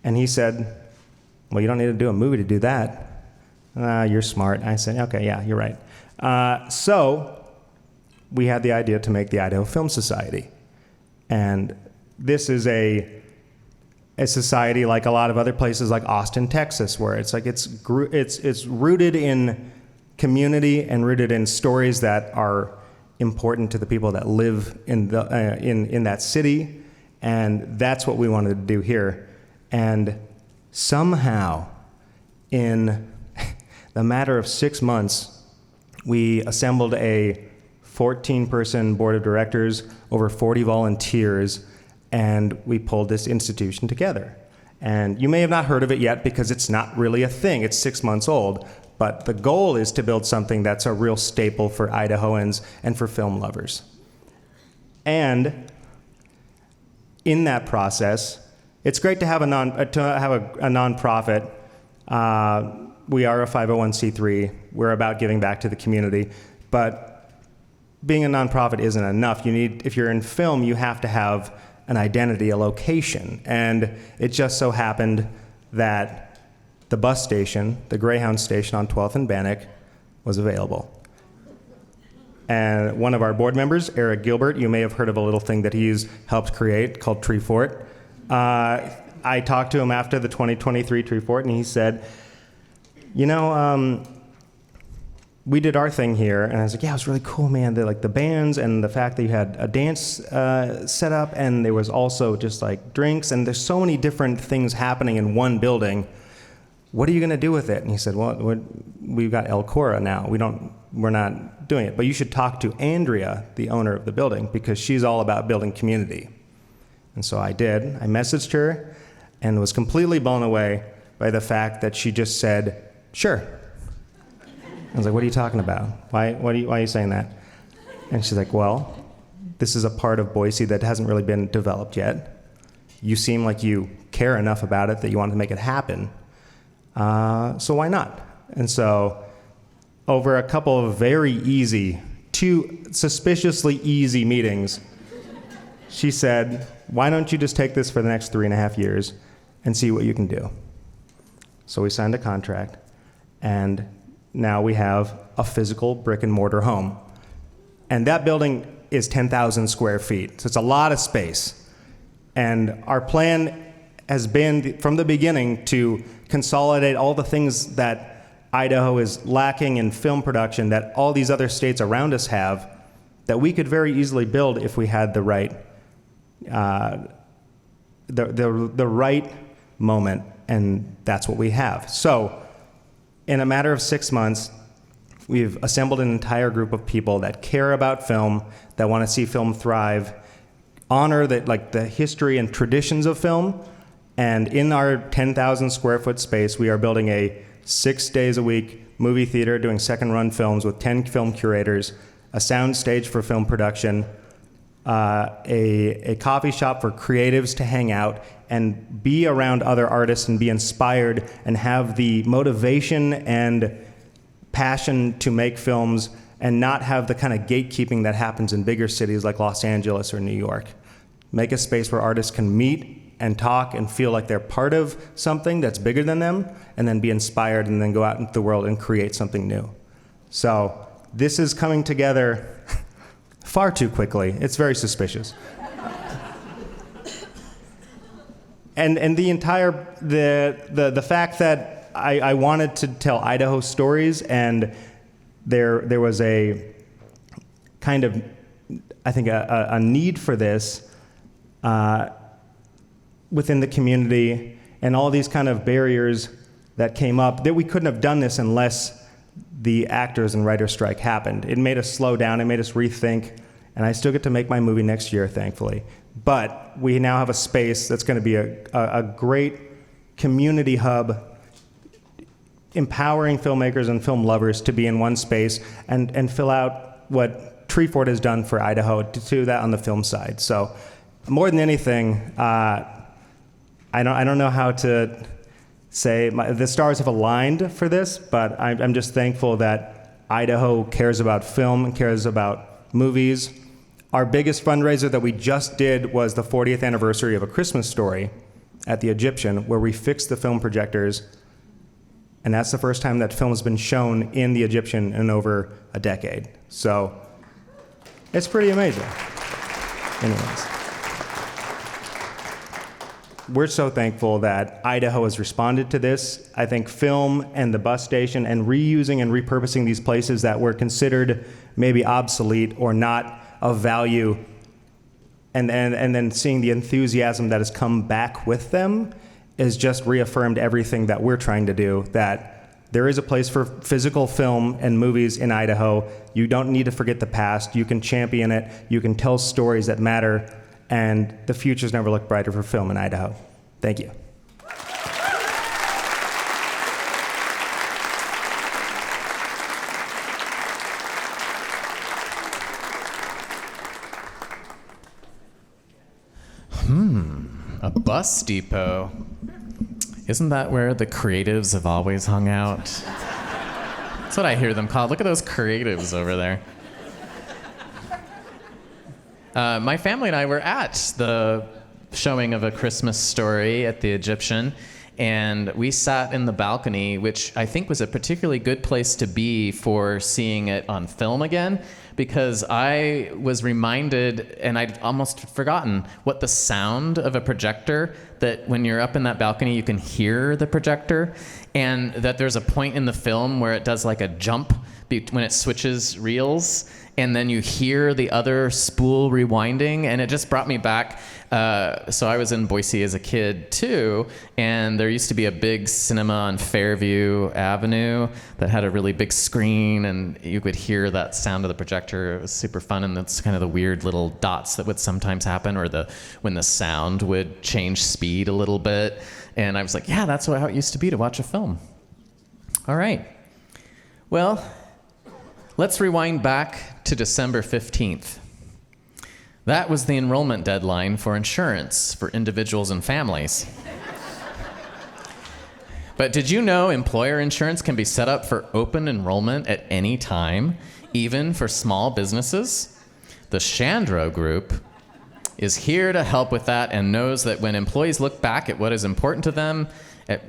And he said, well, you don't need to do a movie to do that. You're smart. I said, okay, yeah, you're right. So we had the idea to make the Idaho Film Society. And this is a society like a lot of other places like Austin, Texas, where it's like it's rooted in community and rooted in stories that are important to the people that live in that city. And that's what we wanted to do here. And somehow, in the matter of 6 months, we assembled a 14-person board of directors, over 40 volunteers, and we pulled this institution together. And you may have not heard of it yet because it's not really a thing. It's 6 months old. But the goal is to build something that's a real staple for Idahoans and for film lovers. And in that process, it's great to have a nonprofit. We are a 501c3. We're about giving back to the community. But being a nonprofit isn't enough. If you're in film, you have to have an identity, a location. And it just so happened that the bus station, the Greyhound station on 12th and Bannock, was available. And one of our board members, Eric Gilbert, you may have heard of a little thing that he's helped create called Tree Fort. I talked to him after the 2023 Tree Fort, and he said, we did our thing here, and I was like, yeah, it was really cool, man. The bands and the fact that you had a dance set up, and there was also just like drinks, and there's so many different things happening in one building. What are you gonna do with it? And he said, well, we've got El Cora now. We're not doing it, but you should talk to Andrea, the owner of the building, because she's all about building community. And so I did. I messaged her and was completely blown away by the fact that she just said, sure. I was like, what are you talking about? Why are you saying that? And she's like, well, this is a part of Boise that hasn't really been developed yet. You seem like you care enough about it that you want to make it happen. So why not? And so over a couple of very easy, 2 suspiciously easy meetings, she said, why don't you just take this for the next 3.5 years and see what you can do? So we signed a contract, and now we have a physical brick and mortar home. And that building is 10,000 square feet, so it's a lot of space. And our plan has been, from the beginning, to consolidate all the things that Idaho is lacking in film production that all these other states around us have, that we could very easily build if we had the right, the right moment, and that's what we have. So, in a matter of 6 months, we've assembled an entire group of people that care about film, that want to see film thrive, honor the history and traditions of film, and in our 10,000 square foot space, we are building a 6 days a week movie theater, doing second run films with 10 film curators, a sound stage for film production, a coffee shop for creatives to hang out and be around other artists and be inspired and have the motivation and passion to make films and not have the kind of gatekeeping that happens in bigger cities like Los Angeles or New York. Make a space where artists can meet and talk and feel like they're part of something that's bigger than them, and then be inspired and then go out into the world and create something new. So this is coming together far too quickly. It's very suspicious. And the entire, the fact that I wanted to tell Idaho stories, and there was a kind of, I think, a need for this within the community, and all these kind of barriers that came up, that we couldn't have done this unless the actors and writers strike happened. It made us slow down, it made us rethink, and I still get to make my movie next year, thankfully. But we now have a space that's going to be a great community hub, empowering filmmakers and film lovers to be in one space and fill out what Treefort has done for Idaho to do that on the film side. So more than anything, I don't know how to say, the stars have aligned for this, but I'm just thankful that Idaho cares about film and cares about movies. Our biggest fundraiser that we just did was the 40th anniversary of A Christmas Story at the Egyptian, where we fixed the film projectors, and that's the first time that film has been shown in the Egyptian in over a decade. So it's pretty amazing. Anyways, we're so thankful that Idaho has responded to this. I think film and the bus station and reusing and repurposing these places that were considered maybe obsolete or not of value, and then seeing the enthusiasm that has come back with them has just reaffirmed everything that we're trying to do, that there is a place for physical film and movies in Idaho. You don't need to forget the past. You can champion it. You can tell stories that matter, and the future's never looked brighter for film in Idaho. Thank you. A bus depot. Isn't that where the creatives have always hung out? That's what I hear them called. Look at those creatives over there. My family and I were at the showing of A Christmas Story at the Egyptian, and we sat in the balcony, which I think was a particularly good place to be for seeing it on film again, because I was reminded, and I'd almost forgotten, what the sound of a projector, that when you're up in that balcony, you can hear the projector, and that there's a point in the film where it does like a jump when it switches reels, and then you hear the other spool rewinding, and it just brought me back. So I was in Boise as a kid too, and there used to be a big cinema on Fairview Avenue that had a really big screen, and you could hear that sound of the projector. It was super fun, and that's kind of the weird little dots that would sometimes happen, or when the sound would change speed a little bit. And I was like, yeah, that's how it used to be to watch a film. All right. Well, let's rewind back to December 15th. That was the enrollment deadline for insurance for individuals and families. But did you know employer insurance can be set up for open enrollment at any time, even for small businesses? The Shandro Group is here to help with that and knows that when employees look back at what is important to them,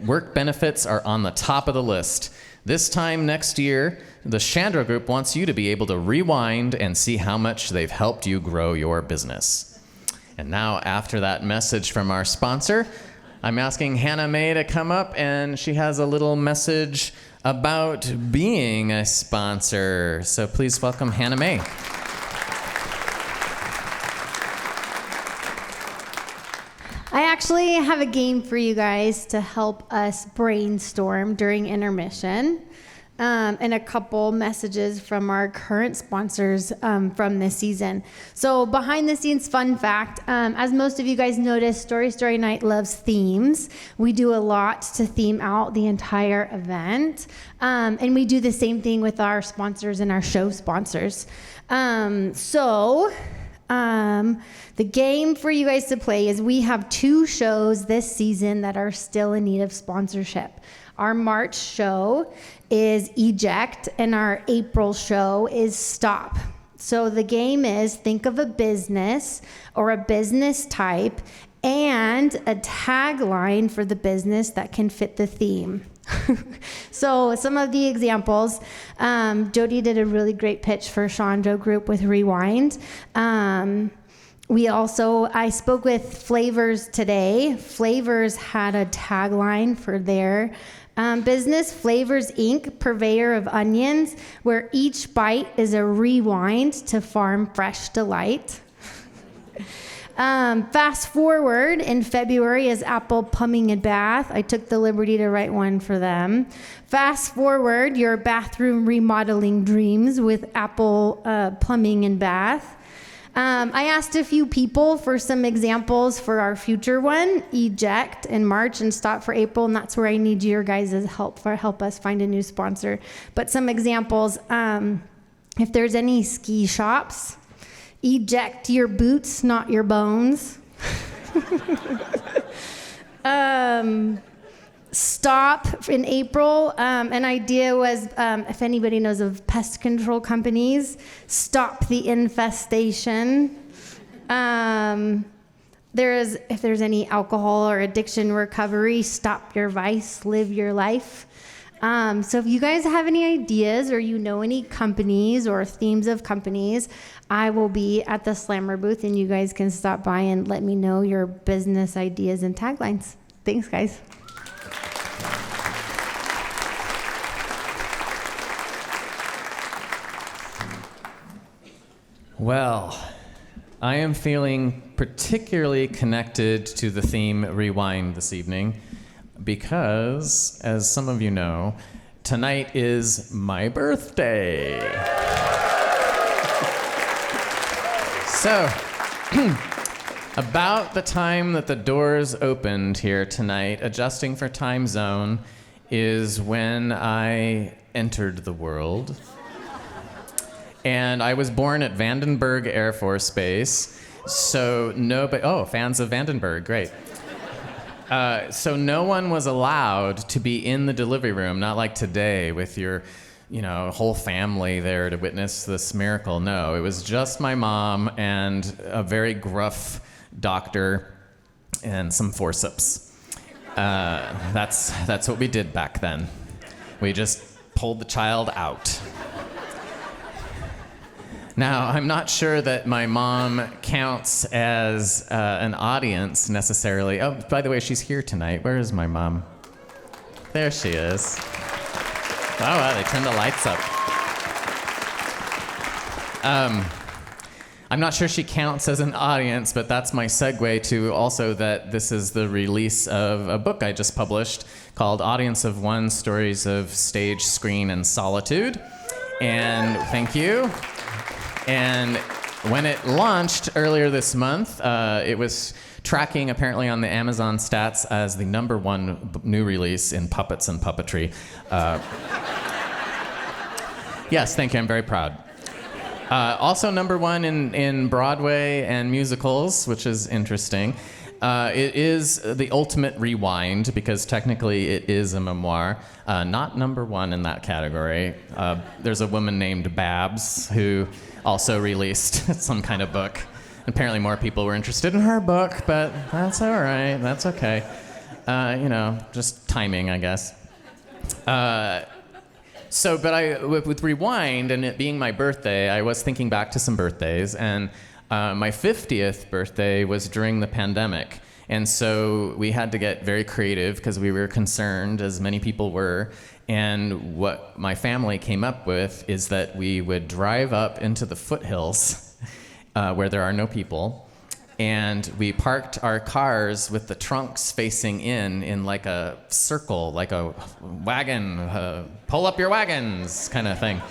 work benefits are on the top of the list. This time next year, the Shandro Group wants you to be able to rewind and see how much they've helped you grow your business. And now, after that message from our sponsor, I'm asking Hannah Mae to come up, and she has a little message about being a sponsor. So please welcome Hannah Mae. I actually have a game for you guys to help us brainstorm during intermission, and a couple messages from our current sponsors from this season. So behind the scenes fun fact, as most of you guys noticed, Story Night loves themes. We do a lot to theme out the entire event, and we do the same thing with our sponsors and our show sponsors. The game for you guys to play is we have 2 shows this season that are still in need of sponsorship. Our March show is Eject, and our April show is Stop. So the game is think of a business or a business type and a tagline for the business that can fit the theme. So some of the examples, Jody did a really great pitch for Shandro Group with Rewind. I spoke with Flavors today. Flavors had a tagline for their business, Flavors Inc., purveyor of onions, where each bite is a rewind to farm fresh delight. Fast forward in February is Apple Plumbing and Bath. I took the liberty to write one for them. Fast forward your bathroom remodeling dreams with Apple Plumbing and Bath. I asked a few people for some examples for our future one, Eject in March and Stop for April, and that's where I need your guys' help us find a new sponsor. But some examples, If there's any ski shops, eject your boots, not your bones. Stop in April. An idea was, if anybody knows of pest control companies, stop the infestation. If there's any alcohol or addiction recovery, stop your vice, live your life. So if you guys have any ideas or you know any companies or themes of companies, I will be at the Slammer booth and you guys can stop by and let me know your business ideas and taglines. Thanks, guys. Well, I am feeling particularly connected to the theme Rewind this evening because, as some of you know, tonight is my birthday. So, about the time that the doors opened here tonight, adjusting for time zone, is when I entered the world. And I was born at Vandenberg Air Force Base, so nobody, fans of Vandenberg, great. So no one was allowed to be in the delivery room, not like today with your, whole family there to witness this miracle. No, it was just my mom and a very gruff doctor and some forceps. That's what we did back then. We just pulled the child out. Now, I'm not sure that my mom counts as an audience necessarily. Oh, by the way, she's here tonight. Where is my mom? There she is. Oh, wow, they turned the lights up. I'm not sure she counts as an audience, but that's my segue to also that this is the release of a book I just published called Audience of One, Stories of Stage, Screen, and Solitude. And thank you. And when it launched earlier this month, it was tracking apparently on the Amazon stats as the #1 new release in puppets and puppetry. Yes, thank you, I'm very proud. Also #1 in Broadway and musicals, which is interesting. It is the ultimate rewind because technically it is a memoir. Not #1 in that category. There's a woman named Babs who also released some kind of book. Apparently more people were interested in her book, but that's all right. That's okay. Just timing, I guess. With Rewind and it being my birthday, I was thinking back to some birthdays, and my 50th birthday was during the pandemic. And so we had to get very creative because we were concerned, as many people were. And what my family came up with is that we would drive up into the foothills where there are no people. And we parked our cars with the trunks facing in like a circle, like a wagon, pull up your wagons kind of thing.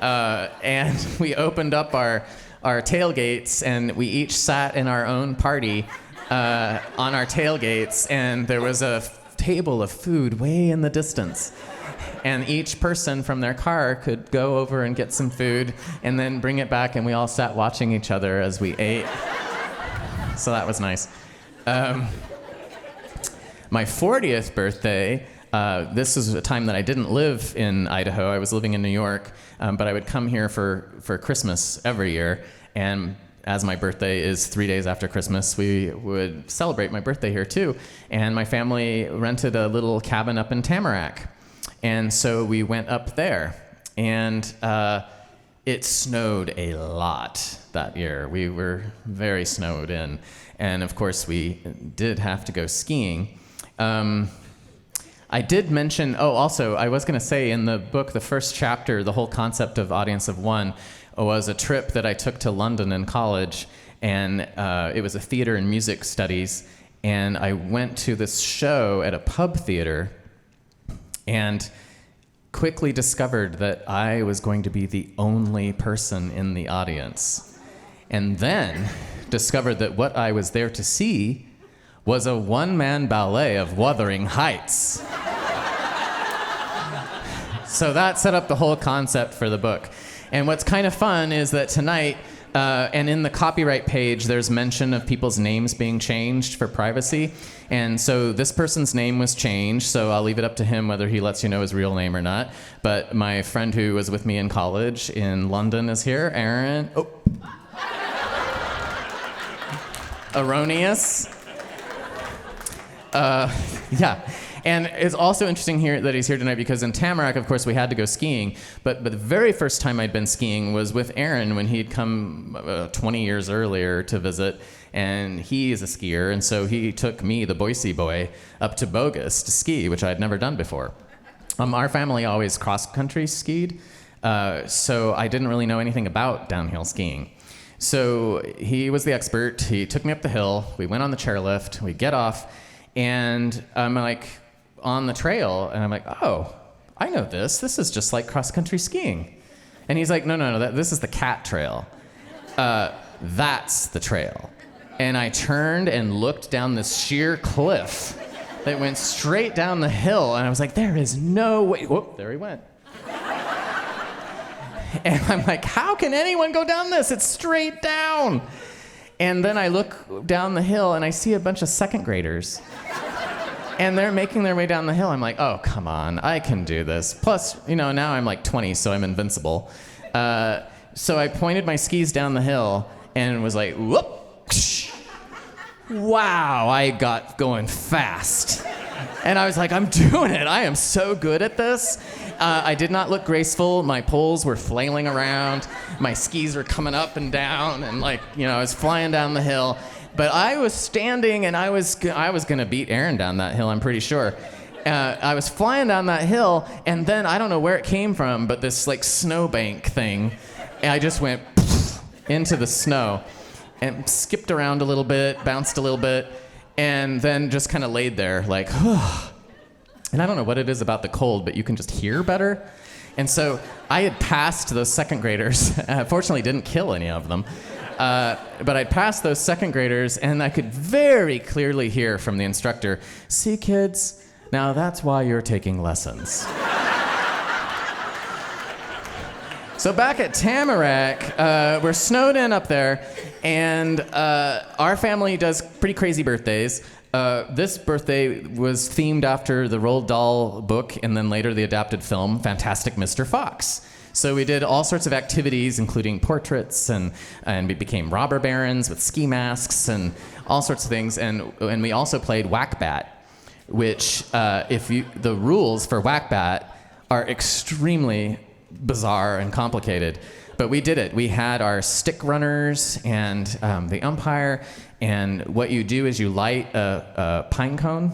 And we opened up our tailgates, and we each sat in our own party on our tailgates, and there was a table of food way in the distance. And each person from their car could go over and get some food and then bring it back, and we all sat watching each other as we ate. So that was nice. My 40th birthday, this is a time that I didn't live in Idaho. I was living in New York, but I would come here for Christmas every year. And as my birthday is 3 days after Christmas, we would celebrate my birthday here too. And my family rented a little cabin up in Tamarack. And so we went up there. And it snowed a lot that year. We were very snowed in. And of course, we did have to go skiing. I did mention, also, I was going to say in the book, the first chapter, the whole concept of Audience of One was a trip that I took to London in college. And it was a theater and music studies. And I went to this show at a pub theater and quickly discovered that I was going to be the only person in the audience. And then discovered that what I was there to see was a one-man ballet of Wuthering Heights. So that set up the whole concept for the book. And what's kind of fun is that tonight, and in the copyright page, there's mention of people's names being changed for privacy. And so this person's name was changed, so I'll leave it up to him whether he lets you know his real name or not. But my friend who was with me in college in London is here, Aaron. Oh. Erroneous. Yeah. And it's also interesting here that he's here tonight because in Tamarack, of course, we had to go skiing. But the very first time I'd been skiing was with Aaron when he'd come 20 years earlier to visit. And he is a skier, and so he took me, the Boise boy, up to Bogus to ski, which I had never done before. Our family always cross-country skied, so I didn't really know anything about downhill skiing. So he was the expert. He took me up the hill. We went on the chairlift. We get off, and I'm like on the trail, and I'm like, oh, I know this. This is just like cross-country skiing. And he's like, no, this is the cat trail. That's the trail. And I turned and looked down this sheer cliff that went straight down the hill, and I was like, there is no way. Whoop, there he went. And I'm like, how can anyone go down this? It's straight down. And then I look down the hill, and I see a bunch of second graders. And they're making their way down the hill. I'm like, oh, come on, I can do this. Plus, now I'm like 20, so I'm invincible. So I pointed my skis down the hill and was like, whoop. Wow, I got going fast. And I was like, I'm doing it. I am so good at this. I did not look graceful. My poles were flailing around. My skis were coming up and down. And I was flying down the hill. But I was standing, and I was going to beat Aaron down that hill, I'm pretty sure. I was flying down that hill, and then I don't know where it came from, but this snowbank thing, and I just went into the snow. And skipped around a little bit, bounced a little bit, and then just kind of laid there like, and I don't know what it is about the cold, but you can just hear better. And so I had passed those second graders. Fortunately, didn't kill any of them. But I passed those second graders, and I could very clearly hear from the instructor, see, kids, now that's why you're taking lessons. So back at Tamarack, we're snowed in up there, and our family does pretty crazy birthdays. This birthday was themed after the Roald Dahl book and then later the adapted film, Fantastic Mr. Fox. So we did all sorts of activities, including portraits, and we became robber barons with ski masks and all sorts of things. And we also played Whack-Bat, which the rules for Whack-Bat are extremely bizarre and complicated, but we did it. We had our stick runners and the umpire, and what you do is you light a pine cone,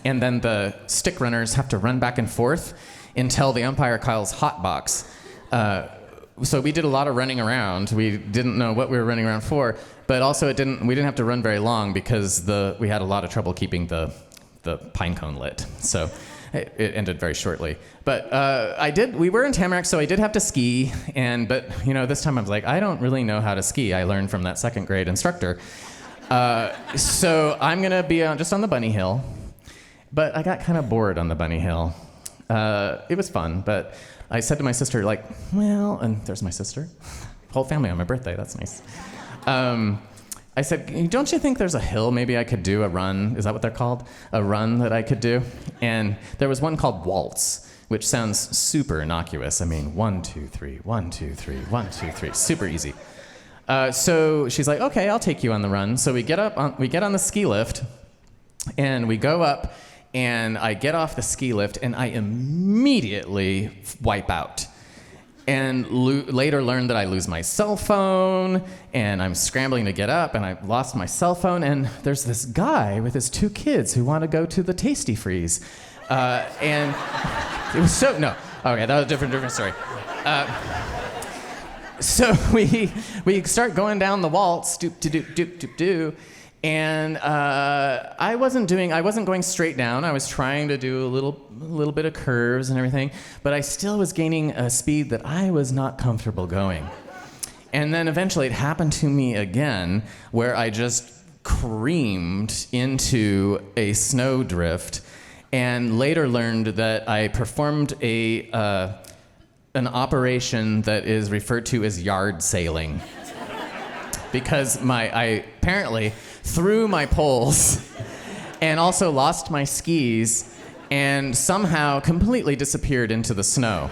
and then the stick runners have to run back and forth until the umpire calls hot box. So we did a lot of running around. We didn't know what we were running around for, but also we didn't have to run very long because we had a lot of trouble keeping the pine cone lit. So it ended very shortly. But we were in Tamarack, so I did have to ski. But this time I was like, I don't really know how to ski. I learned from that second grade instructor. So I'm going to be just on the bunny hill. But I got kind of bored on the bunny hill. It was fun, but I said to my sister, and there's my sister. Whole family on my birthday, that's nice. I said, don't you think there's a hill maybe I could do a run? Is that what they're called? A run that I could do? And there was one called Waltz, which sounds super innocuous. I mean, 1, 2, 3, 1, 2, 3, 1, 2, 3, super easy. So she's like, okay, I'll take you on the run. So we get on the ski lift, and we go up, and I get off the ski lift, and I immediately wipe out. And later learned that I lose my cell phone, and I'm scrambling to get up, and I lost my cell phone, and there's this guy with his 2 kids who want to go to the Tasty Freeze. And it was no. Okay, that was a different story. So we start going down the waltz, doop, doop, doop, doop, doop. And I wasn't going straight down. I was trying to do a little bit of curves and everything, but I still was gaining a speed that I was not comfortable going. And then eventually it happened to me again, where I just creamed into a snowdrift, and later learned that I performed an operation that is referred to as yard sailing. Because I apparently threw my poles and also lost my skis and somehow completely disappeared into the snow.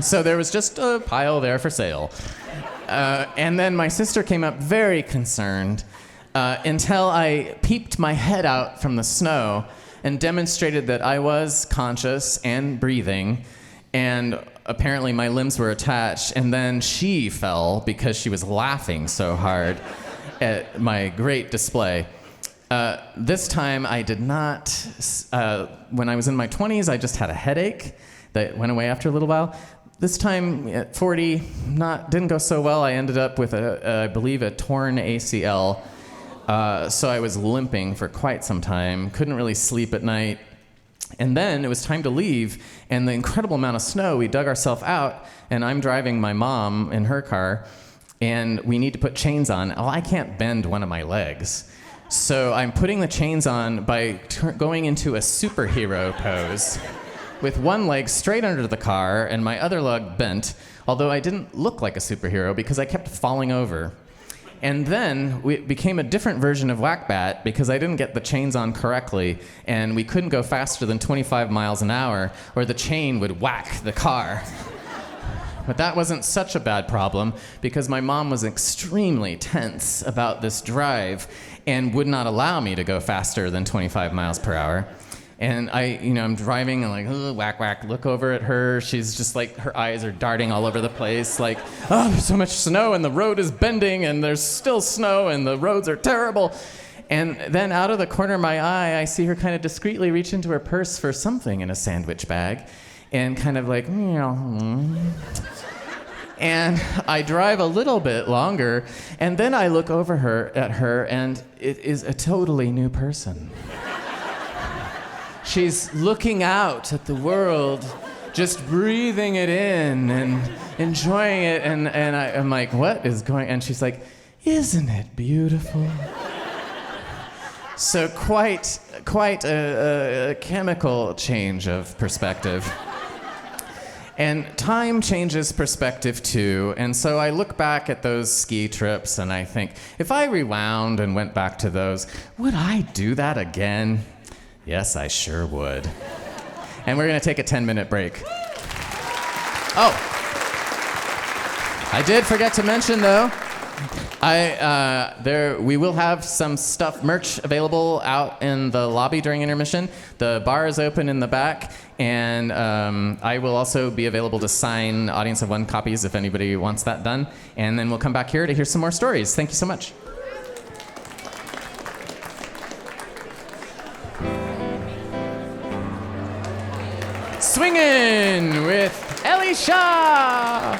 So there was just a pile there for sale. And then my sister came up very concerned until I peeped my head out from the snow and demonstrated that I was conscious and breathing, and apparently my limbs were attached, and then she fell because she was laughing so hard at my great display. This time I did not, when I was in my 20s, I just had a headache that went away after a little while. This time at 40, didn't go so well. I ended up with, I believe, a torn ACL. So I was limping for quite some time, couldn't really sleep at night. And then it was time to leave, and the incredible amount of snow, we dug ourselves out, and I'm driving my mom in her car, and we need to put chains on. Well, I can't bend one of my legs. So I'm putting the chains on by going into a superhero pose with one leg straight under the car and my other leg bent, although I didn't look like a superhero because I kept falling over. And then it became a different version of Whack-Bat because I didn't get the chains on correctly, and we couldn't go faster than 25 miles an hour or the chain would whack the car. But that wasn't such a bad problem because my mom was extremely tense about this drive and would not allow me to go faster than 25 miles per hour. And I'm driving and like, whack, whack, look over at her. She's just like, her eyes are darting all over the place. Like, oh, there's so much snow and the road is bending and there's still snow and the roads are terrible. And then out of the corner of my eye, I see her kind of discreetly reach into her purse for something in a sandwich bag and kind of like, And I drive a little bit longer and then I look over at her and it is a totally new person. She's looking out at the world, just breathing it in and enjoying it. And I'm like, what is going on? And she's like, isn't it beautiful? So quite a chemical change of perspective. And time changes perspective too. And so I look back at those ski trips and I think, if I rewound and went back to those, would I do that again? Yes, I sure would. And we're gonna take a 10-minute break. Oh, I did forget to mention though, we will have some merch available out in the lobby during intermission. The bar is open in the back, and I will also be available to sign Audience of One copies if anybody wants that done. And then we'll come back here to hear some more stories. Thank you so much. Swingin' with Ellie Shaw.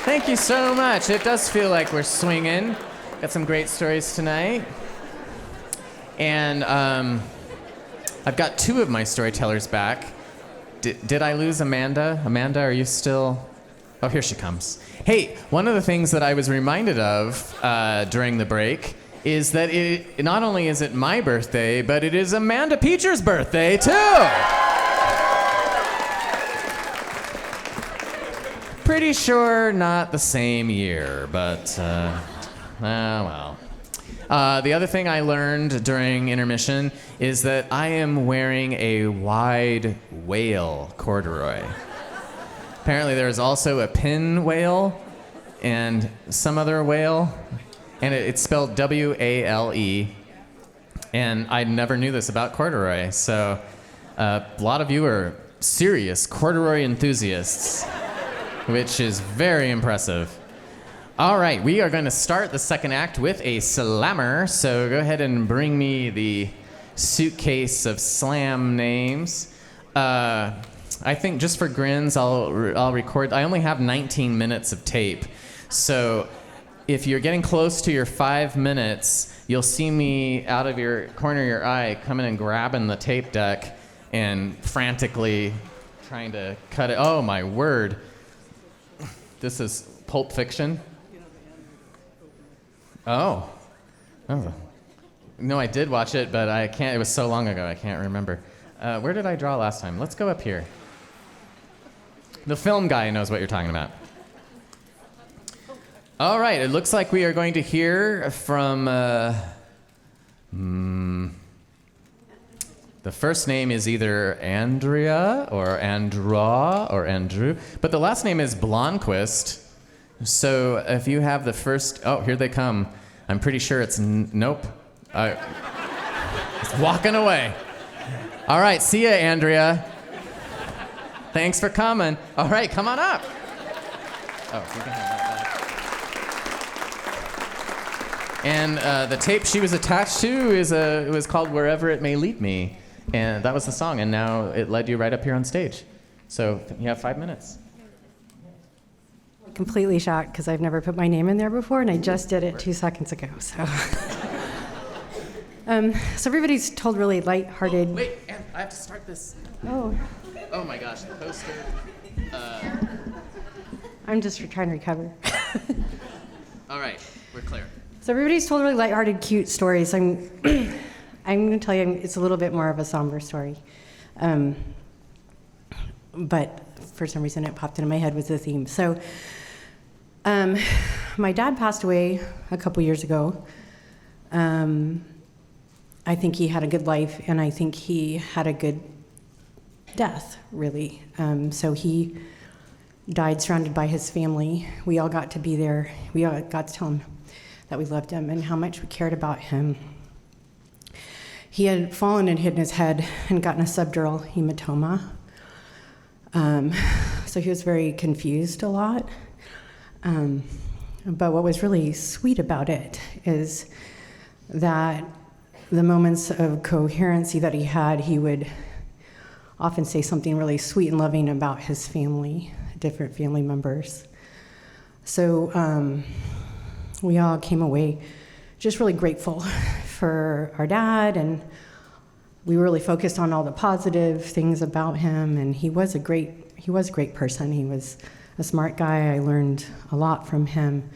Thank you so much. It does feel like we're swinging. Got some great stories tonight. And I've got two of my storytellers back. Did I lose Amanda? Amanda, are you still? Oh, here she comes. Hey, one of the things that I was reminded of during the break is that it not only is it my birthday, but it is Amanda Peacher's birthday too. Pretty sure not the same year, but well. The other thing I learned during intermission is that I am wearing a wide whale corduroy. Apparently there is also a pin whale and some other whale, and it's spelled W-A-L-E, and I never knew this about corduroy, so a lot of you are serious corduroy enthusiasts, which is very impressive. All right, we are going to start the second act with a slammer, so go ahead and bring me the suitcase of slam names. I think just for grins, I'll record. I only have 19 minutes of tape, so if you're getting close to your 5 minutes, you'll see me out of your corner of your eye coming and grabbing the tape deck and frantically trying to cut it. Oh, my word. This is Pulp Fiction. Oh. No, I did watch it, but I can't. It was so long ago, I can't remember. Where did I draw last time? Let's go up here. The film guy knows what you're talking about. All right, it looks like we are going to hear from... the first name is either Andrea or Andra or Andrew, but the last name is Blomquist. So if you have the first... Oh, here they come. I'm pretty sure it's... Nope. It's walking away. All right, see ya, Andrea. Thanks for coming. All right, come on up. Oh, you can have that back. And the tape she was attached to it was called Wherever It May Lead Me. And that was the song, and now it led you right up here on stage. So you have 5 minutes. Completely shocked because I've never put my name in there before, and I just did it 2 seconds ago. So, so everybody's told really lighthearted. Oh, wait, Ann, I have to start this. Oh, Oh my gosh, the poster. I'm just trying to recover. All right, we're clear. So everybody's told really lighthearted, cute stories. I'm going to tell you it's a little bit more of a somber story. But for some reason it popped into my head was the theme. So my dad passed away a couple years ago. I think he had a good life, and I think he had a good death, really. So he died surrounded by his family. We all got to be there. We all got to tell him that we loved him and how much we cared about him. He had fallen and hit his head and gotten a subdural hematoma. So he was very confused a lot. But what was really sweet about it is that the moments of coherency that he had, he would often say something really sweet and loving about his family, different family members. So we all came away just really grateful for our dad, and we were really focused on all the positive things about him, and he was a great person. He was a smart guy. I learned a lot from him,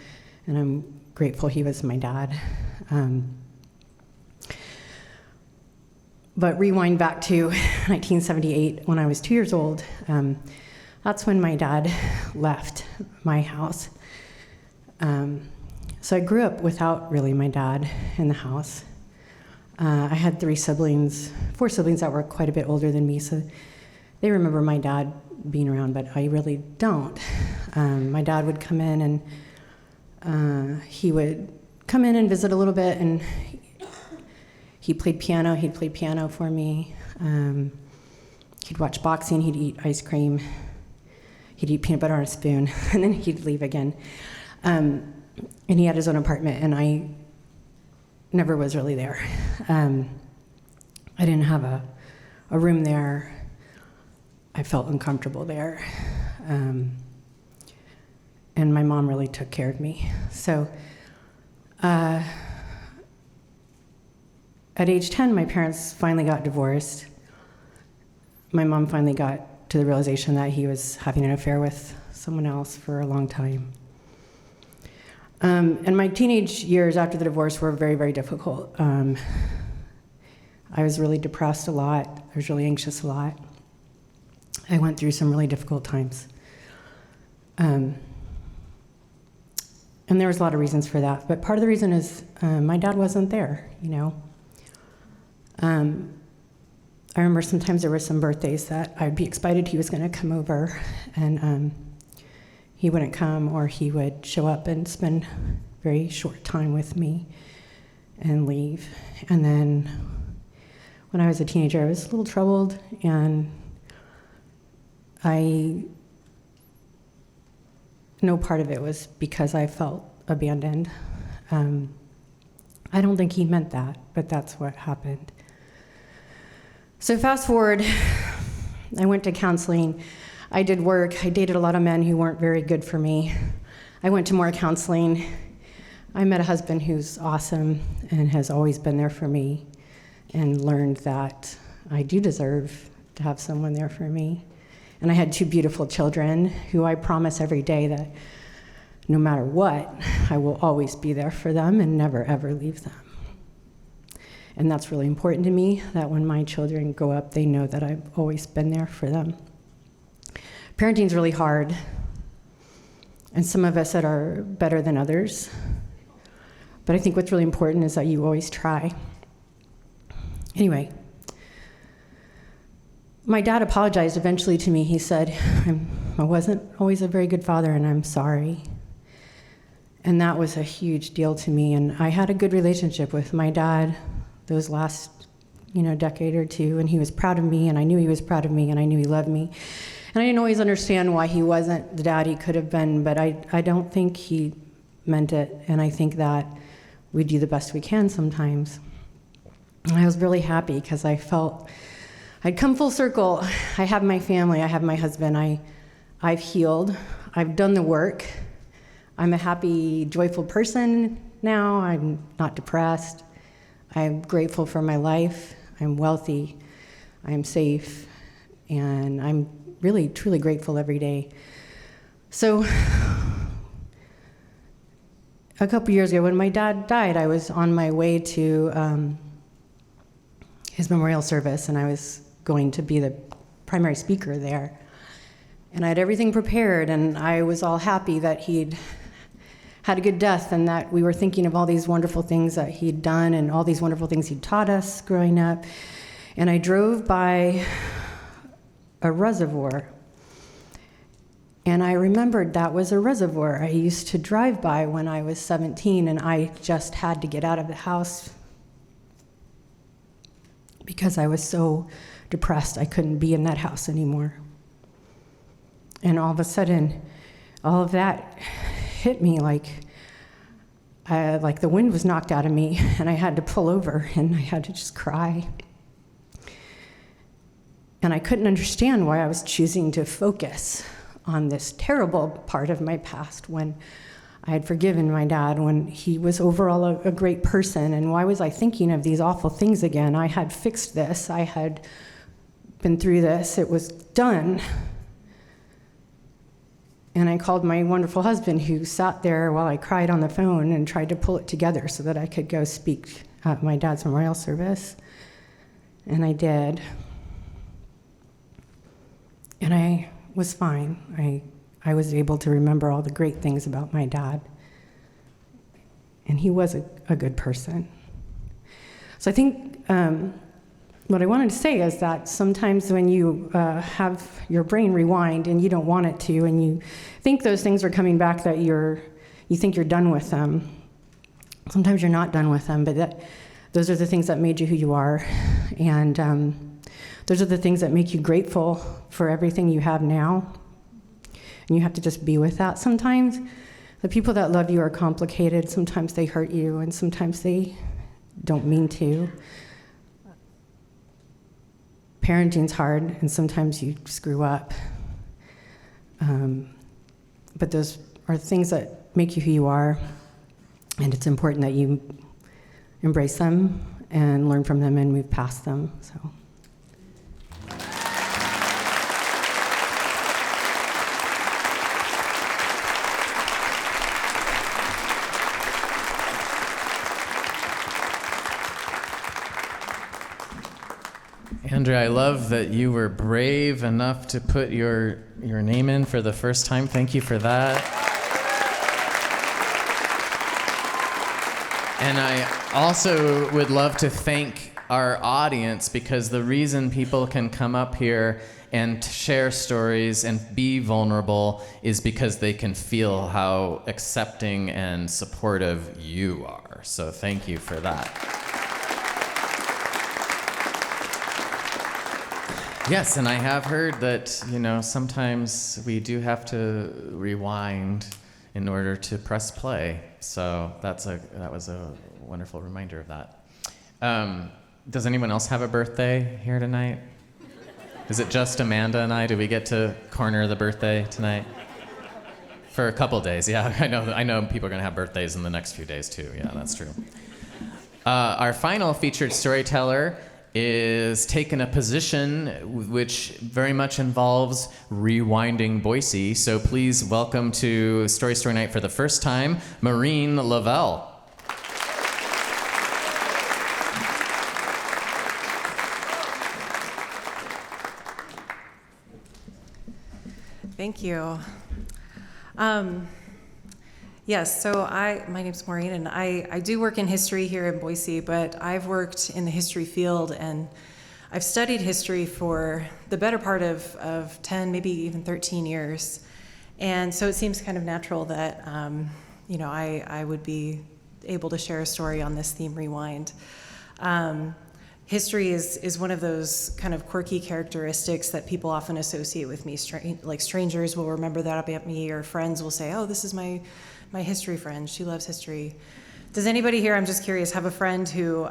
and I'm grateful he was my dad. But rewind back to 1978, when I was 2 years old, that's when my dad left my house. So I grew up without really my dad in the house. I had 4 siblings that were quite a bit older than me, so they remember my dad being around, but I really don't. My dad would come in, and he would come in and visit a little bit, and he played piano. He'd play piano for me. He'd watch boxing. He'd eat ice cream. He'd eat peanut butter on a spoon, and then he'd leave again. And he had his own apartment, and I never was really there. I didn't have a room there. I felt uncomfortable there. And my mom really took care of me. So at age 10, my parents finally got divorced. My mom finally got to the realization that he was having an affair with someone else for a long time. And my teenage years after the divorce were very, very difficult. I was really depressed a lot. I was really anxious a lot. I went through some really difficult times. And there was a lot of reasons for that. But part of the reason is my dad wasn't there, you know. I remember sometimes there were some birthdays that I'd be excited he was going to come over, and he wouldn't come, or he would show up and spend very short time with me and leave. And then when I was a teenager, I was a little troubled, and I know part of it was because I felt abandoned. I don't think he meant that, but that's what happened. So fast forward, I went to counseling. I did work. I dated a lot of men who weren't very good for me. I went to more counseling. I met a husband who's awesome and has always been there for me, and learned that I do deserve to have someone there for me. And I had 2 beautiful children who I promise every day that no matter what, I will always be there for them and never, ever leave them. And that's really important to me, that when my children grow up, they know that I've always been there for them. Parenting's really hard, and some of us that are better than others. But I think what's really important is that you always try. Anyway, my dad apologized eventually to me. He said, I wasn't always a very good father, and I'm sorry. And that was a huge deal to me. And I had a good relationship with my dad those last, decade or two, and he was proud of me, and I knew he was proud of me, and I knew he loved me. And I didn't always understand why he wasn't the dad he could have been, but I don't think he meant it, and I think that we do the best we can sometimes. And I was really happy because I felt I'd come full circle. I have my family, I have my husband, I've healed, I've done the work. I'm a happy, joyful person now. I'm not depressed. I'm grateful for my life. I'm wealthy. I'm safe. And I'm really, truly grateful every day. So a couple years ago, when my dad died, I was on my way to his memorial service, and I was going to be the primary speaker there. And I had everything prepared, and I was all happy that he'd had a good death, and that we were thinking of all these wonderful things that he'd done and all these wonderful things he'd taught us growing up. And I drove by a reservoir, and I remembered that was a reservoir I used to drive by when I was 17, and I just had to get out of the house because I was so depressed I couldn't be in that house anymore. And all of a sudden, all of that hit me like the wind was knocked out of me, and I had to pull over, and I had to just cry. And I couldn't understand why I was choosing to focus on this terrible part of my past when I had forgiven my dad, when he was overall a great person, and why was I thinking of these awful things again? I had fixed this, I had been through this, it was done. And I called my wonderful husband, who sat there while I cried on the phone and tried to pull it together so that I could go speak at my dad's memorial service. And I did. And I was fine. I was able to remember all the great things about my dad. And he was a good person. So I think what I wanted to say is that sometimes when you have your brain rewind and you don't want it to, and you think those things are coming back that you think you're done with them, sometimes you're not done with them, but those are the things that made you who you are. And those are the things that make you grateful for everything you have now. And you have to just be with that sometimes. The people that love you are complicated. Sometimes they hurt you, and sometimes they don't mean to. Parenting's hard, and sometimes you screw up. But those are things that make you who you are, and it's important that you embrace them and learn from them and move past them. So. Andrea, I love that you were brave enough to put your name in for the first time. Thank you for that. And I also would love to thank our audience, because the reason people can come up here and share stories and be vulnerable is because they can feel how accepting and supportive you are. So thank you for that. Yes, and I have heard that, sometimes we do have to rewind in order to press play. So that was a wonderful reminder of that. Does anyone else have a birthday here tonight? Is it just Amanda and I? Do we get to corner the birthday tonight? For a couple days, yeah. I know people are going to have birthdays in the next few days too. Yeah, that's true. Our final featured storyteller is taking a position which very much involves rewinding Boise. So please welcome to Story Night for the first time, Maureen Lavelle. Thank you. Yes, so my name's Maureen, and I do work in history here in Boise, but I've worked in the history field, and I've studied history for the better part of 10, maybe even 13 years. And so it seems kind of natural that, I would be able to share a story on this theme, Rewind. History is one of those kind of quirky characteristics that people often associate with me. Like strangers will remember that about me, or friends will say, oh, this is my history friend. She loves history. Does anybody here, I'm just curious, have a friend who,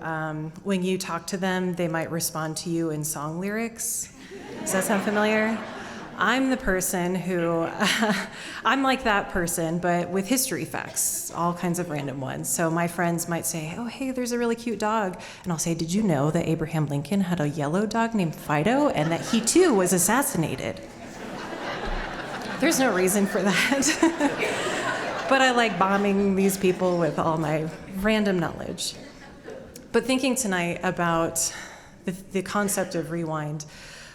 when you talk to them, they might respond to you in song lyrics? Does that sound familiar? I'm the person who, I'm like that person, but with history facts, all kinds of random ones. So my friends might say, oh, hey, there's a really cute dog. And I'll say, did you know that Abraham Lincoln had a yellow dog named Fido and that he too was assassinated? There's no reason for that. But I like bombing these people with all my random knowledge. But thinking tonight about the concept of rewind,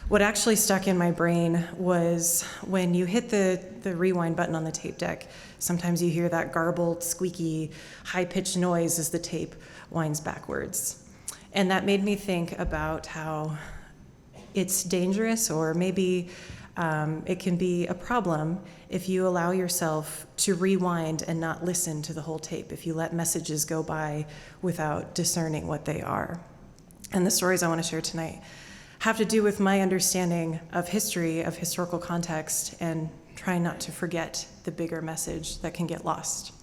what actually stuck in my brain was when you hit the rewind button on the tape deck, sometimes you hear that garbled, squeaky, high-pitched noise as the tape winds backwards. And that made me think about how it's dangerous, or maybe it can be a problem if you allow yourself to rewind and not listen to the whole tape, if you let messages go by without discerning what they are. And the stories I want to share tonight have to do with my understanding of history, of historical context, and trying not to forget the bigger message that can get lost.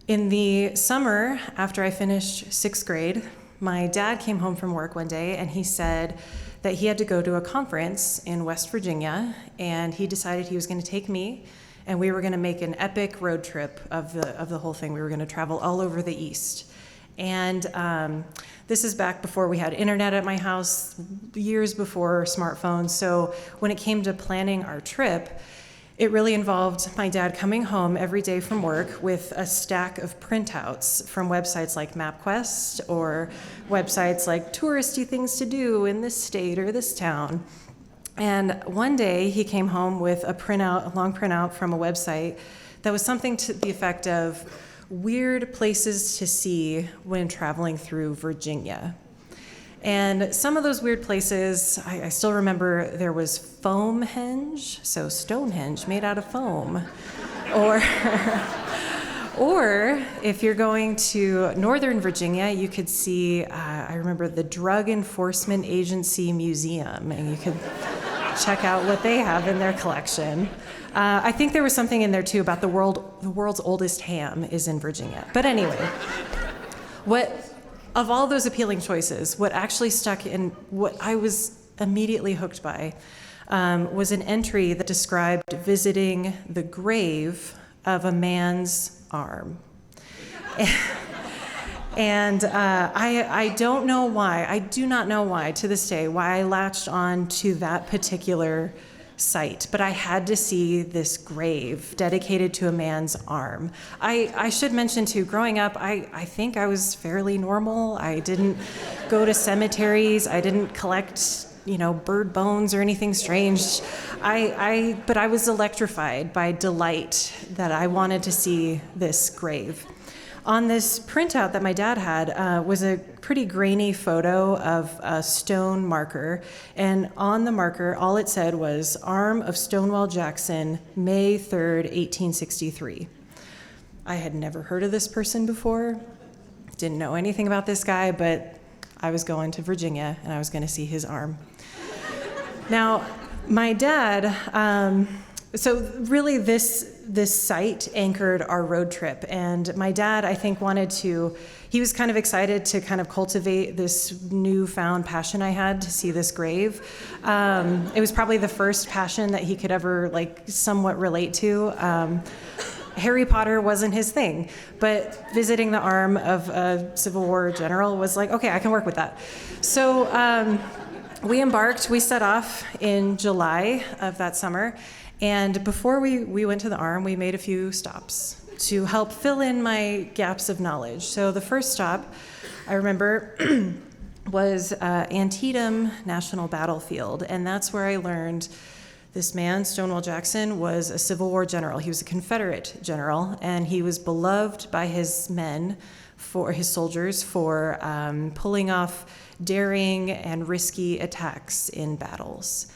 In the summer, after I finished 6th grade, my dad came home from work one day and he said that he had to go to a conference in West Virginia, and he decided he was going to take me, and we were going to make an epic road trip of the whole thing. We were going to travel all over the East. And this is back before we had internet at my house, years before smartphones. So when it came to planning our trip, it really involved my dad coming home every day from work with a stack of printouts from websites like MapQuest or websites like touristy things to do in this state or this town. And one day he came home with a long printout from a website that was something to the effect of weird places to see when traveling through Virginia. And some of those weird places, I still remember there was Foamhenge, so Stonehenge made out of foam. Or if you're going to Northern Virginia, you could see, I remember the Drug Enforcement Agency Museum, and you could check out what they have in their collection. I think there was something in there too about the world's oldest ham is in Virginia. But anyway, of all those appealing choices, what actually stuck in, what I was immediately hooked by, was an entry that described visiting the grave of a man's arm. And I don't know why, I do not know why to this day, why I latched on to that particular site, but I had to see this grave dedicated to a man's arm. I should mention too, growing up, I think I was fairly normal. I didn't go to cemeteries. I didn't collect, bird bones or anything strange. But I was electrified by delight that I wanted to see this grave. On this printout that my dad had was a pretty grainy photo of a stone marker, and on the marker, all it said was, "Arm of Stonewall Jackson, May 3rd, 1863. I had never heard of this person before, didn't know anything about this guy, but I was going to Virginia, and I was going to see his arm. Now, my dad, so really this site anchored our road trip, and my dad, I think, he was kind of excited to kind of cultivate this newfound passion I had to see this grave. It was probably the first passion that he could ever somewhat relate to. Harry Potter wasn't his thing, but visiting the arm of a Civil War general was like, okay, I can work with that. So we set off in July of that summer. And before we went to the arm, we made a few stops to help fill in my gaps of knowledge. So the first stop, I remember, was Antietam National Battlefield, and that's where I learned This man, Stonewall Jackson, was a Civil War general. He was a Confederate general, and he was beloved by his men, for his soldiers, for pulling off daring and risky attacks in battles.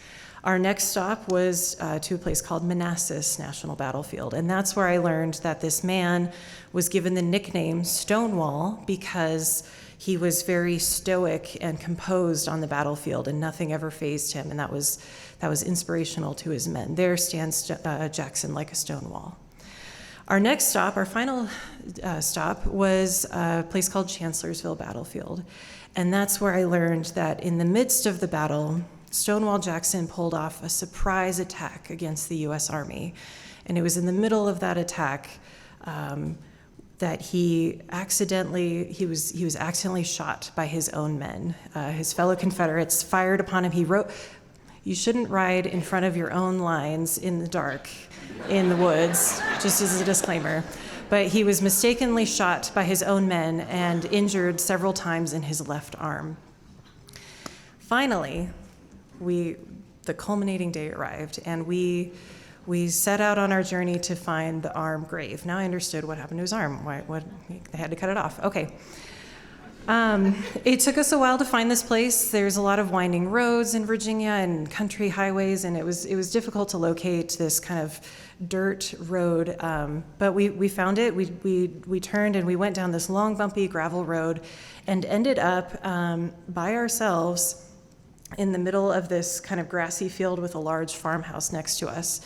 Our next stop was to a place called Manassas National Battlefield, and that's where I learned that this man was given the nickname Stonewall because he was very stoic and composed on the battlefield, and nothing ever fazed him, and that was inspirational to his men. There stands Jackson like a stone wall. Our next stop, our final stop, was a place called Chancellorsville Battlefield, and that's where I learned that in the midst of the battle, Stonewall Jackson pulled off a surprise attack against the U.S. Army, and it was in the middle of that attack that he was accidentally shot by his own men. His fellow Confederates fired upon him. He wrote, "You shouldn't ride in front of your own lines in the dark, in the woods," just as a disclaimer. But he was mistakenly shot by his own men and injured several times in his left arm. Finally, the culminating day arrived, and we set out on our journey to find the arm grave. Now I understood what happened to his arm. They had to cut it off. Okay. It took us a while to find this place. There's a lot of winding roads in Virginia and country highways, and it was difficult to locate this kind of dirt road. But we found it. We turned and we went down this long, bumpy gravel road, and ended up by ourselves in the middle of this kind of grassy field with a large farmhouse next to us.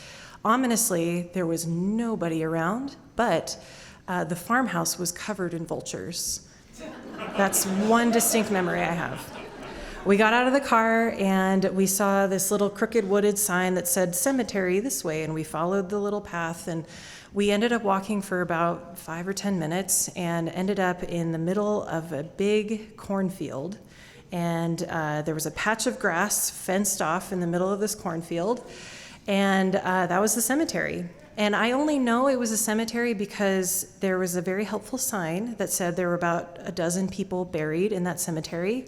Ominously, there was nobody around, but the farmhouse was covered in vultures. That's one distinct memory I have. We got out of the car and we saw this little crooked wooded sign that said cemetery this way, and we followed the little path, and we ended up walking for about 5 or 10 minutes and ended up in the middle of a big cornfield. And there was a patch of grass fenced off in the middle of this cornfield, and that was the cemetery. And I only know it was a cemetery because there was a very helpful sign that said there were about a dozen people buried in that cemetery.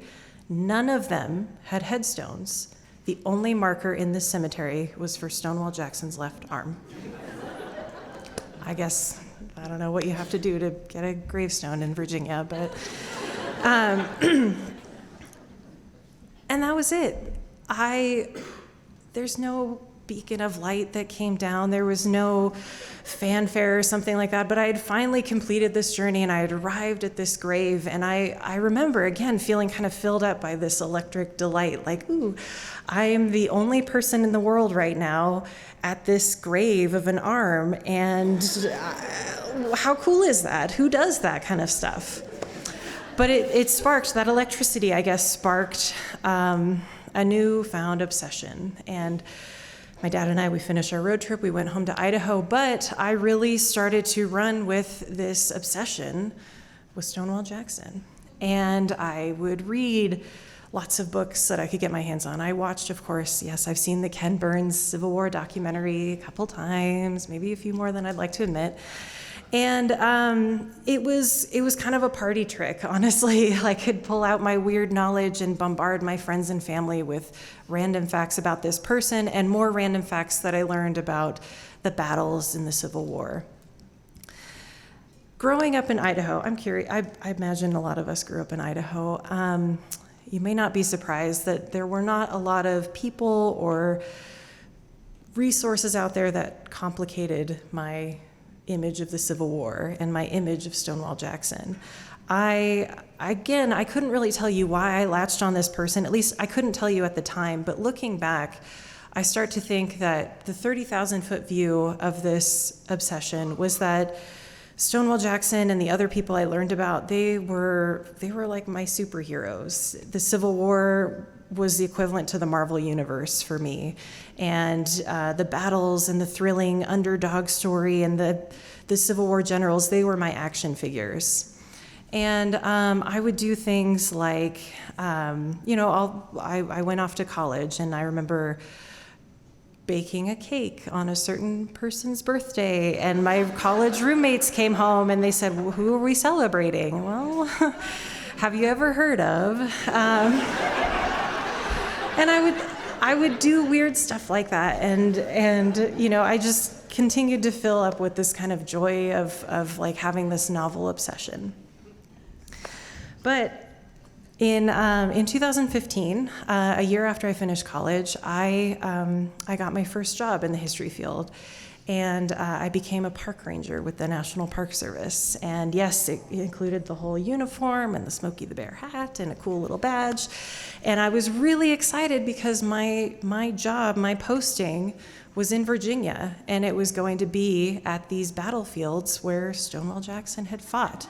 None of them had headstones. The only marker in this cemetery was for Stonewall Jackson's left arm. I guess, I don't know what you have to do to get a gravestone in Virginia, but... And that was it. There's no beacon of light that came down. There was no fanfare or something like that, but I had finally completed this journey and I had arrived at this grave, and I remember, again, feeling kind of filled up by this electric delight, like, ooh, I am the only person in the world right now at this grave of an arm, and how cool is that? Who does that kind of stuff? But it sparked, that electricity, I guess, sparked a newfound obsession. And my dad and I, we finished our road trip, we went home to Idaho, but I really started to run with this obsession with Stonewall Jackson. And I would read lots of books that I could get my hands on. I watched, of course, yes, I've seen the Ken Burns Civil War documentary a couple times, maybe a few more than I'd like to admit. And it was kind of a party trick, honestly. I could pull out my weird knowledge and bombard my friends and family with random facts about this person and more random facts that I learned about the battles in the Civil War. Growing up in Idaho, I'm curious, I imagine a lot of us grew up in Idaho. You may not be surprised that there were not a lot of people or resources out there that complicated my image of the Civil War and my image of Stonewall Jackson. I couldn't really tell you why I latched on this person, at least I couldn't tell you at the time, but looking back, I start to think that the 30,000-foot view of this obsession was that Stonewall Jackson and the other people I learned about, they were like my superheroes. The Civil War was the equivalent to the Marvel Universe for me. And the battles and the thrilling underdog story and the Civil War generals, they were my action figures. And I would do things like, I went off to college, and I remember baking a cake on a certain person's birthday, and my college roommates came home and they said, well, who are we celebrating? Well, have you ever heard of? And I would do weird stuff like that, and I just continued to fill up with this kind of joy of like having this novel obsession. But in 2015, a year after I finished college, I got my first job in the history field. And I became a park ranger with the National Park Service. And yes, it included the whole uniform and the Smokey the Bear hat and a cool little badge. And I was really excited because my job, my posting, was in Virginia, and it was going to be at these battlefields where Stonewall Jackson had fought.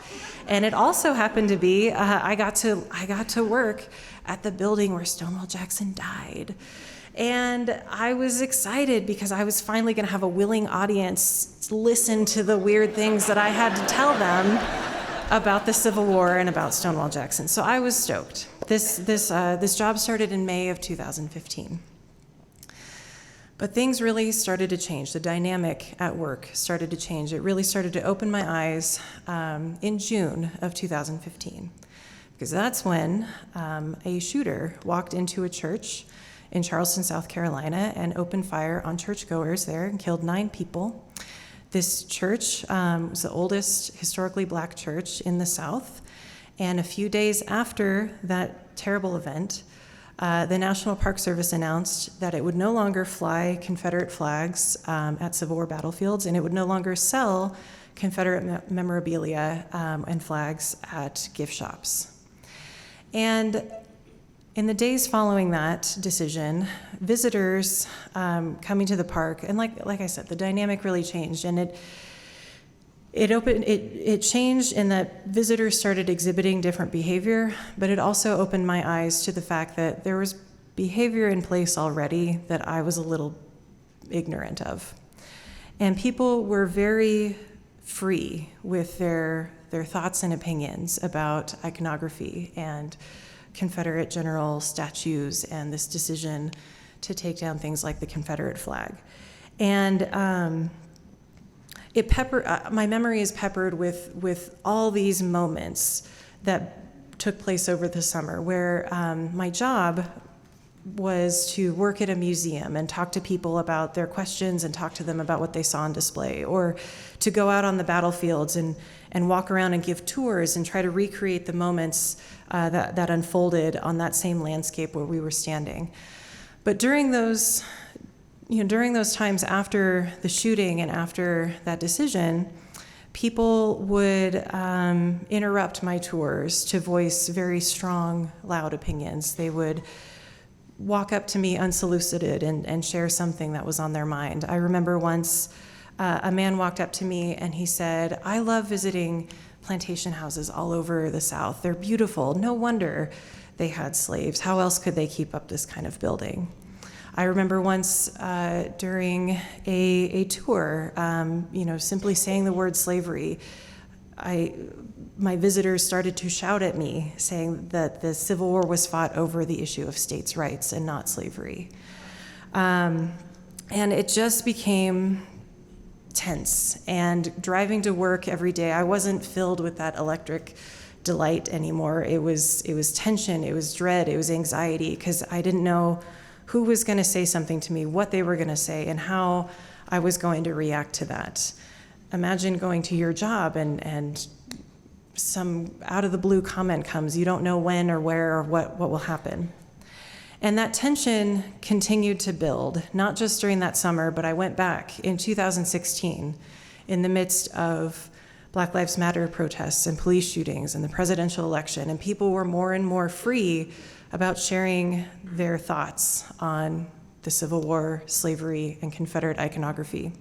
And it also happened to be I got to work at the building where Stonewall Jackson died. And I was excited because I was finally going to have a willing audience to listen to the weird things that I had to tell them about the Civil War and about Stonewall Jackson. So I was stoked. This job started in May of 2015. But things really started to change. The dynamic at work started to change. It really started to open my eyes in June of 2015, because that's when a shooter walked into a church in Charleston, South Carolina, and opened fire on churchgoers there and killed 9 people. This church was the oldest historically black church in the South. And a few days after that terrible event, the National Park Service announced that it would no longer fly Confederate flags at Civil War battlefields, and it would no longer sell Confederate memorabilia and flags at gift shops. And in the days following that decision, visitors coming to the park, and like I said, the dynamic really changed, and it changed in that visitors started exhibiting different behavior, but it also opened my eyes to the fact that there was behavior in place already that I was a little ignorant of. And people were very free with their thoughts and opinions about iconography and Confederate general statues and this decision to take down things like the Confederate flag. And my memory is peppered with all these moments that took place over the summer where my job was to work at a museum and talk to people about their questions and talk to them about what they saw on display, or to go out on the battlefields and walk around and give tours and try to recreate the moments that unfolded on that same landscape where we were standing. But during those times after the shooting and after that decision, people would interrupt my tours to voice very strong, loud opinions. They would walk up to me unsolicited and share something that was on their mind. I remember once a man walked up to me and he said, "I love visiting plantation houses all over the South. They're beautiful. No wonder they had slaves. How else could they keep up this kind of building?" I remember once during a tour, simply saying the word slavery, my visitors started to shout at me, saying that the Civil War was fought over the issue of states' rights and not slavery. And it just became tense. And driving to work every day, I wasn't filled with that electric delight anymore. It was tension, it was dread, it was anxiety, because I didn't know who was going to say something to me, what they were going to say, and how I was going to react to that. Imagine going to your job and some out-of-the-blue comment comes. You don't know when or where or what will happen. And that tension continued to build, not just during that summer, but I went back in 2016 in the midst of Black Lives Matter protests and police shootings and the presidential election, and people were more and more free about sharing their thoughts on the Civil War, slavery, and Confederate iconography.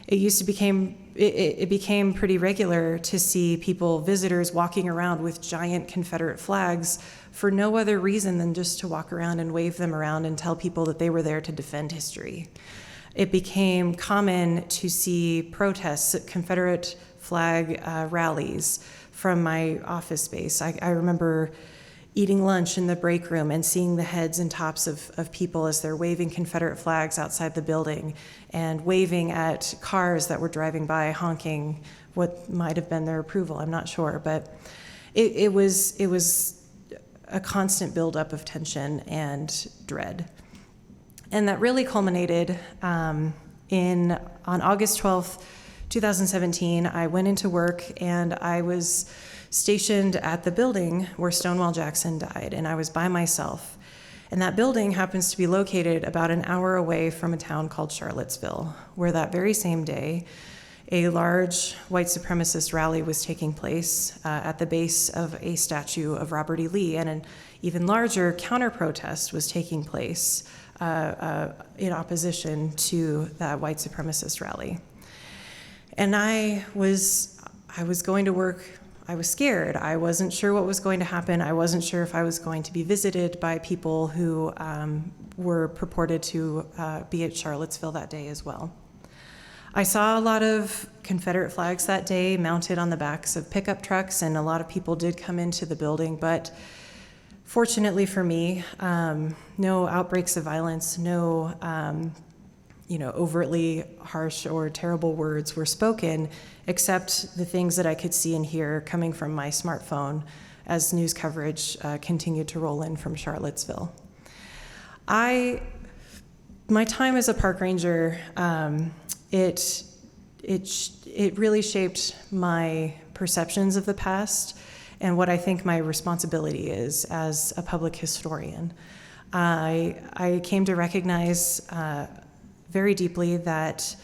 It became pretty regular to see visitors walking around with giant Confederate flags for no other reason than just to walk around and wave them around and tell people that they were there to defend history. It became common to see protests, Confederate flag rallies from my office space. I remember eating lunch in the break room and seeing the heads and tops of people as they're waving Confederate flags outside the building and waving at cars that were driving by, honking what might have been their approval. I'm not sure, but it was a constant buildup of tension and dread. And that really culminated on August 12th, 2017. I went into work and I was stationed at the building where Stonewall Jackson died, and I was by myself. And that building happens to be located about an hour away from a town called Charlottesville, where that very same day, a large white supremacist rally was taking place at the base of a statue of Robert E. Lee, and an even larger counter-protest was taking place in opposition to that white supremacist rally. And I was going to work. I was scared. I wasn't sure what was going to happen. I wasn't sure if I was going to be visited by people who were purported to be at Charlottesville that day as well. I saw a lot of Confederate flags that day mounted on the backs of pickup trucks, and a lot of people did come into the building, but fortunately for me, no outbreaks of violence, no overtly harsh or terrible words were spoken, except the things that I could see and hear coming from my smartphone as news coverage continued to roll in from Charlottesville. My time as a park ranger, it really shaped my perceptions of the past and what I think my responsibility is as a public historian. I came to recognize very deeply that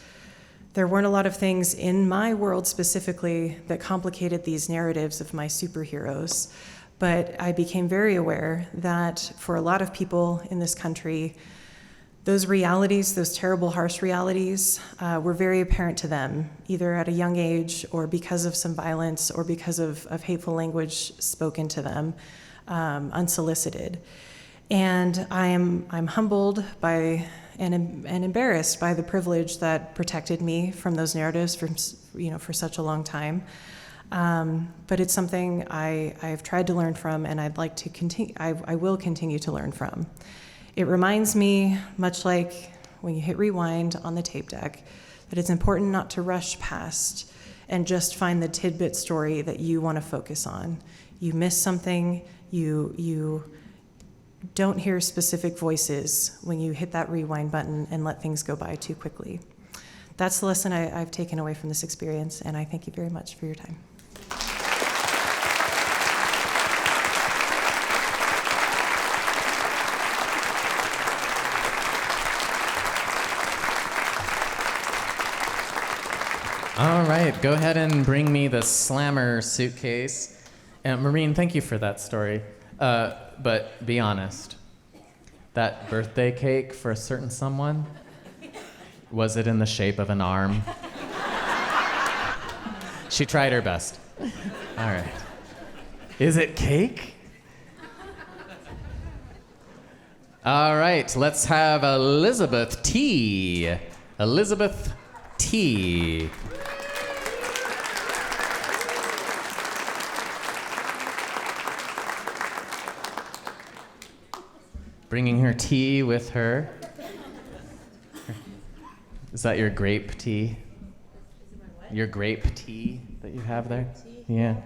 there weren't a lot of things in my world specifically that complicated these narratives of my superheroes, but I became very aware that for a lot of people in this country, those realities, those terrible, harsh realities, were very apparent to them, either at a young age or because of some violence or because of hateful language spoken to them, unsolicited. And I'm humbled by and embarrassed by the privilege that protected me from those narratives for such a long time. But it's something I've tried to learn from, and I'd like to continue. I will continue to learn from. It reminds me, much like when you hit rewind on the tape deck, that it's important not to rush past and just find the tidbit story that you want to focus on. You miss something, you don't hear specific voices when you hit that rewind button and let things go by too quickly. That's the lesson I've taken away from this experience, and I thank you very much for your time. All right, go ahead and bring me the Slammer suitcase. Maureen, thank you for that story. But be honest, that birthday cake for a certain someone, was it in the shape of an arm? She tried her best. All right. Is it cake? All right, let's have Elizabeth T. Elizabeth T. Bringing her tea with her. Is that your grape tea? Your grape tea that you have there? Yeah.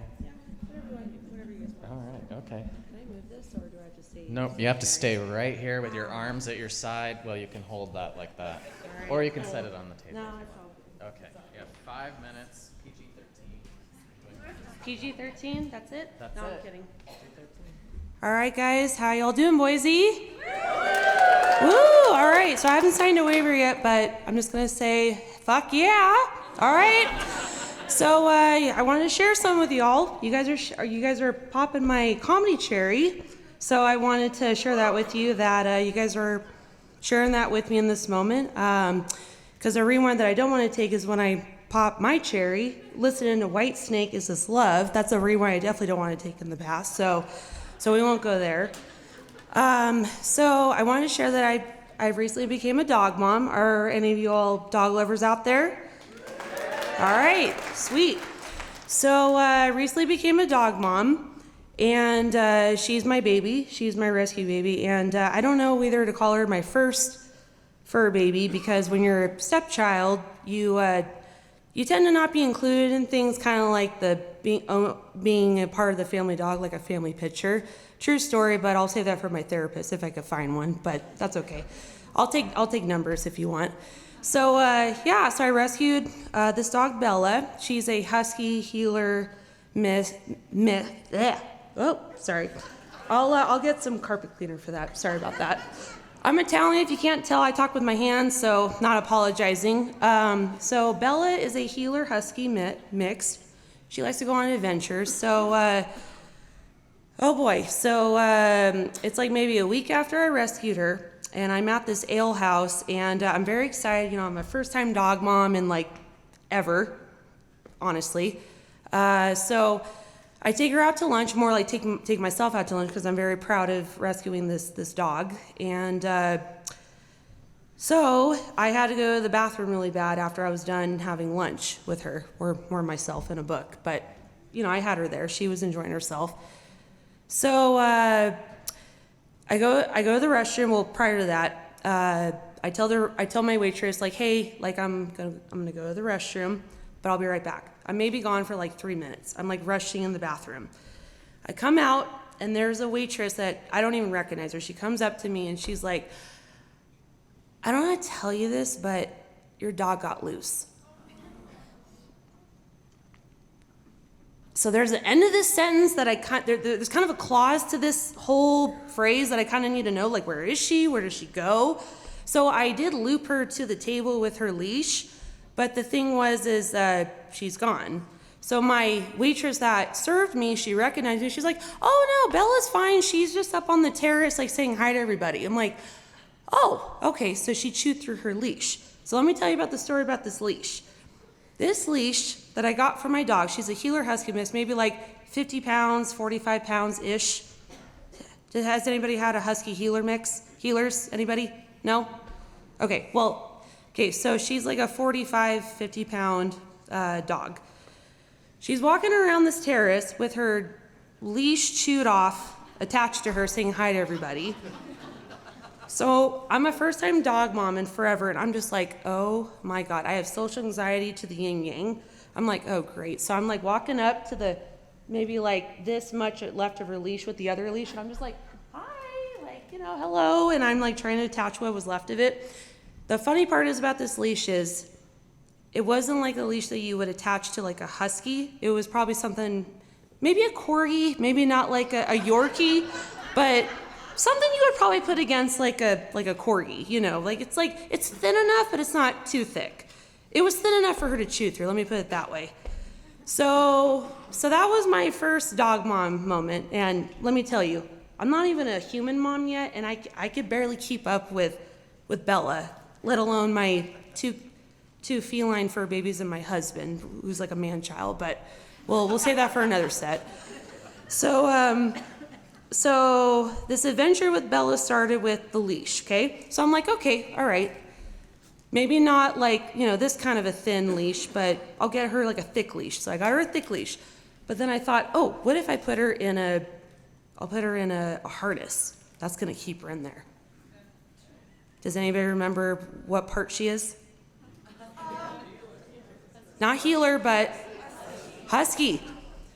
All right, okay. Can I move this, or do I have to stay? Nope, you have to stay right here with your arms at your side. Well, you can hold that like that. Or you can set it on the table. No, it's all. Okay, you have 5 minutes, PG-13. PG-13, that's it? That's no, it. I'm kidding. All right, guys, how y'all doing, Boise? Woo! All right, so I haven't signed a waiver yet, but I'm just gonna say, fuck yeah! All right. So I wanted to share some with y'all. You guys are popping my comedy cherry, so I wanted to share that with you. That you guys are sharing that with me in this moment. Because a rewind that I don't want to take is when I pop my cherry. Listening to Whitesnake Is This Love. That's a rewind I definitely don't want to take in the past. So we won't go there. So I wanted to share that I recently became a dog mom. Are any of you all dog lovers out there? All right, sweet. So I recently became a dog mom, and she's my baby. She's my rescue baby, and I don't know whether to call her my first fur baby, because when you're a stepchild, you tend to not be included in things, kind of like the being a part of the family dog, like a family picture. True story, but I'll save that for my therapist if I could find one, but that's okay. I'll take numbers if you want. So so I rescued this dog Bella. She's a husky healer Oh, sorry. I'll get some carpet cleaner for that. Sorry about that. I'm Italian. If you can't tell, I talk with my hands, so not apologizing. So Bella is a healer husky mix. She likes to go on adventures. So, oh boy. So it's like maybe a week after I rescued her, and I'm at this ale house, and I'm very excited. You know, I'm a first-time dog mom in like ever, honestly. So I take her out to lunch, more like take myself out to lunch, because I'm very proud of rescuing this dog. And so I had to go to the bathroom really bad after I was done having lunch with her, or more myself in a book. But you know, I had her there; she was enjoying herself. So I go to the restroom. Well, prior to that, I tell my waitress, like, hey, like I'm gonna go to the restroom, but I'll be right back. I may be gone for like 3 minutes. I'm like rushing in the bathroom. I come out, and there's a waitress that I don't even recognize her. She comes up to me and she's like, I don't know how to tell you this, but your dog got loose. So there's the end of this sentence that there's kind of a clause to this whole phrase that I kind of need to know, like, where is she? Where does she go? So I did loop her to the table with her leash, but the thing is she's gone. So my waitress that served me, she recognized me. She's like, oh no, Bella's fine. She's just up on the terrace, like saying hi to everybody. I'm like, oh, okay. So she chewed through her leash. So let me tell you about the story about this leash. This leash that I got for my dog, she's a healer husky mix, maybe like 50 pounds, 45 pounds-ish. Has anybody had a husky healer mix? Healers, anybody? No? Okay, so she's like a 45, 50-pound dog. She's walking around this terrace with her leash chewed off, attached to her, saying hi to everybody. So I'm a first-time dog mom in forever, and I'm just like, oh my God, I have social anxiety to the yin-yang. I'm like, oh great. So I'm like walking up to the maybe like this much left of her leash with the other leash, and I'm just like, hi, like, you know, hello, and I'm like trying to attach what was left of it. The funny part is about this leash is it wasn't like a leash that you would attach to like a husky. It was probably something, maybe a corgi, maybe not like a Yorkie, but something you would probably put against like a corgi, you know, like it's thin enough, but it's not too thick. It was thin enough for her to chew through, let me put it that way. So that was my first dog mom moment, and let me tell you, I'm not even a human mom yet, and I could barely keep up with Bella, let alone my two feline fur babies and my husband, who's like a man-child, but we'll save that for another set. So this adventure with Bella started with the leash, okay? So I'm like, okay, all right. Maybe not like, you know, this kind of a thin leash, but I'll get her like a thick leash. So I got her a thick leash. But then I thought, oh, what if I put her in a harness? That's gonna keep her in there. Does anybody remember what part she is? Not healer, but husky.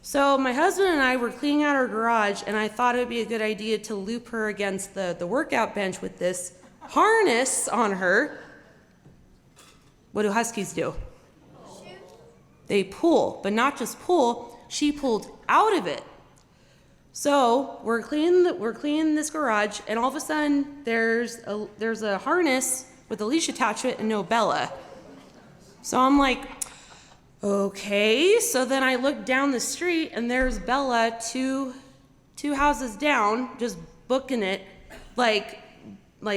So my husband and I were cleaning out our garage, and I thought it would be a good idea to loop her against the workout bench with this harness on her. What do huskies do? They pull, but not just pull, she pulled out of it. So we're cleaning this garage, and all of a sudden there's a harness with a leash attachment and no Bella. So I'm like, okay. So then I look down the street, and there's Bella two houses down, just booking it, like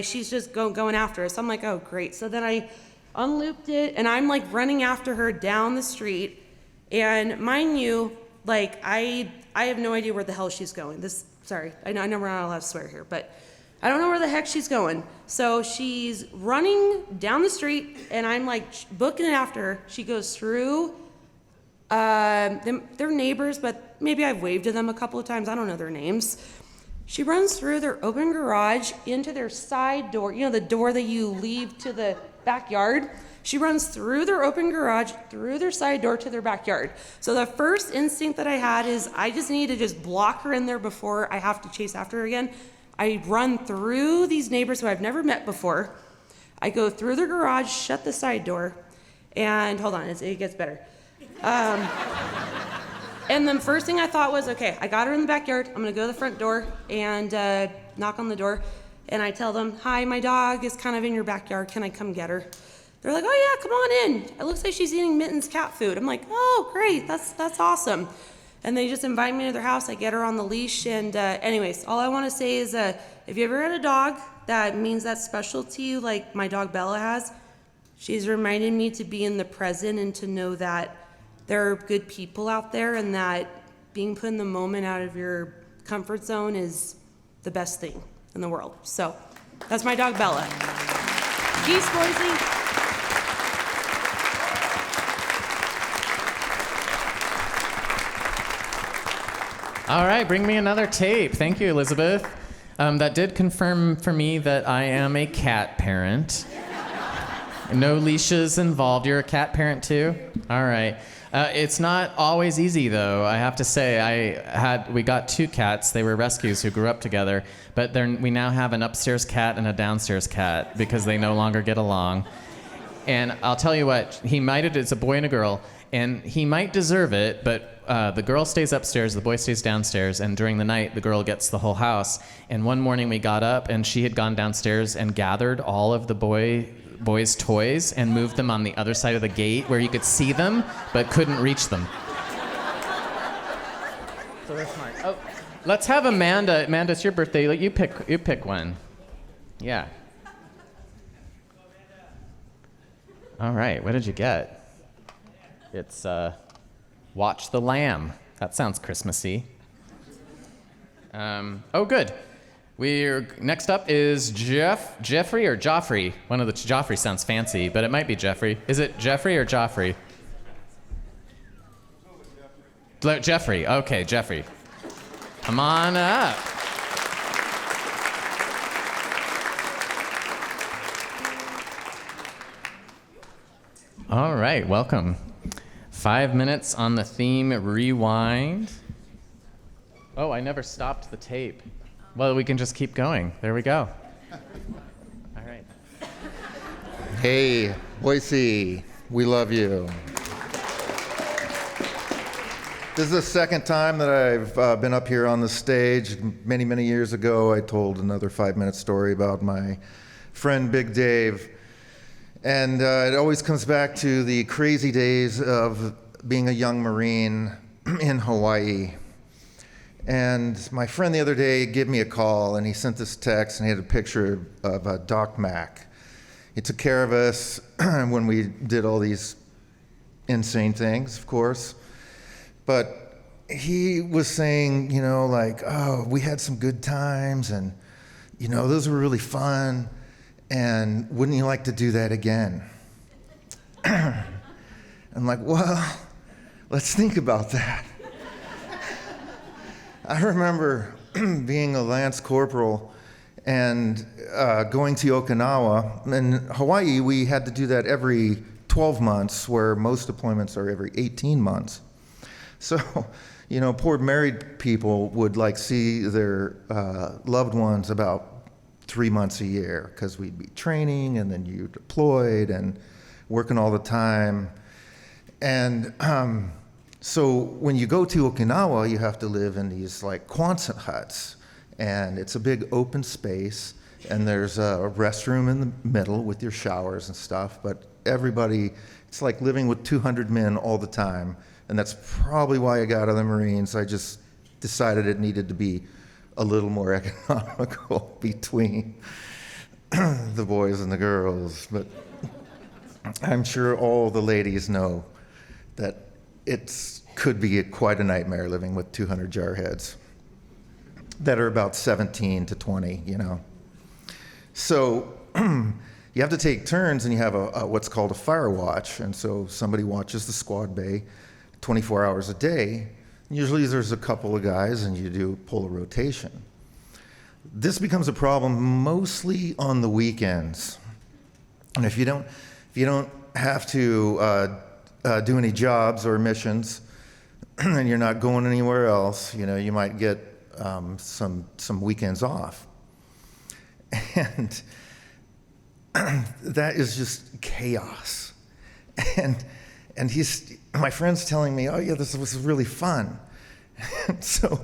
she's just going after us. I'm like, oh great. So then I unlooped it, and I'm like running after her down the street, and mind you, like I have no idea where the hell she's going. Sorry, I know we're not allowed to swear here, but I don't know where the heck she's going. So she's running down the street, and I'm like booking it after her. She goes through, they're neighbors, but maybe I've waved to them a couple of times. I don't know their names. She runs through their open garage into their side door, you know, the door that you leave to the backyard. She runs through their open garage, through their side door to their backyard. So the first instinct that I had is I just need to just block her in there before I have to chase after her again. I run through these neighbors who I've never met before. I go through the garage, shut the side door, and hold on, it gets better. And the first thing I thought was, okay, I got her in the backyard. I'm gonna go to the front door and knock on the door. And I tell them, hi, my dog is kind of in your backyard. Can I come get her? They're like, oh yeah, come on in. It looks like she's eating Mitten's cat food. I'm like, oh great, that's awesome. And they just invite me to their house. I get her on the leash. And anyways, all I want to say is, if you ever had a dog that means that's special to you, like my dog Bella has, she's reminded me to be in the present and to know that there are good people out there and that being put in the moment out of your comfort zone is the best thing in the world. So that's my dog Bella. Peace, Boise. All right, bring me another tape. Thank you, Elizabeth. That did confirm for me that I am a cat parent. No leashes involved. You're a cat parent too? All right. It's not always easy, though. I have to say, we got 2 cats. They were rescues who grew up together, but we now have an upstairs cat and a downstairs cat because they no longer get along. And I'll tell you what, it's a boy and a girl, and he might deserve it, but the girl stays upstairs, the boy stays downstairs, and during the night, the girl gets the whole house. And one morning we got up, and she had gone downstairs and gathered all of the boys' toys and moved them on the other side of the gate where you could see them, but couldn't reach them. So they're smart. Oh, let's have Amanda. Amanda, it's your birthday. You pick one. Yeah. All right, what did you get? It's Watch the Lamb. That sounds Christmassy. Good. Next up is Jeffrey or Joffrey. One of the Joffrey sounds fancy, but it might be Jeffrey. Is it Jeffrey or Joffrey? Jeffrey. Okay, Jeffrey. Come on up. All right, welcome. 5 minutes on the theme Rewind. Oh, I never stopped the tape. Well, we can just keep going. There we go. All right. Hey, Boise, we love you. This is the second time that I've been up here on the stage. Many, many years ago, I told another 5-minute story about my friend Big Dave. And it always comes back to the crazy days of being a young Marine in Hawaii. And my friend the other day gave me a call, and he sent this text, and he had a picture of Doc Mack. He took care of us when we did all these insane things, of course. But he was saying, oh, we had some good times, and, those were really fun. And wouldn't you like to do that again? I'm like, well, let's think about that. I remember being a Lance Corporal and going to Okinawa. In Hawaii, we had to do that every 12 months, where most deployments are every 18 months. So, poor married people would see their loved ones about 3 months a year, because we'd be training and then you deployed and working all the time. And so when you go to Okinawa, you have to live in these Quonset huts, and it's a big open space, and there's a restroom in the middle with your showers and stuff, but everybody, it's like living with 200 men all the time. And that's probably why I got out of the Marines. I just decided it needed to be a little more economical between the boys and the girls. But I'm sure all the ladies know that it could be quite a nightmare living with 200 jarheads that are about 17 to 20, So you have to take turns, and you have a what's called a fire watch. And so somebody watches the squad bay 24 hours a day. Usually there's a couple of guys, and you do pull a rotation. This becomes a problem mostly on the weekends. And if you don't have to do any jobs or missions, and you're not going anywhere else, you might get some weekends off. And that is just chaos. And my friend's telling me, oh yeah, this was really fun. So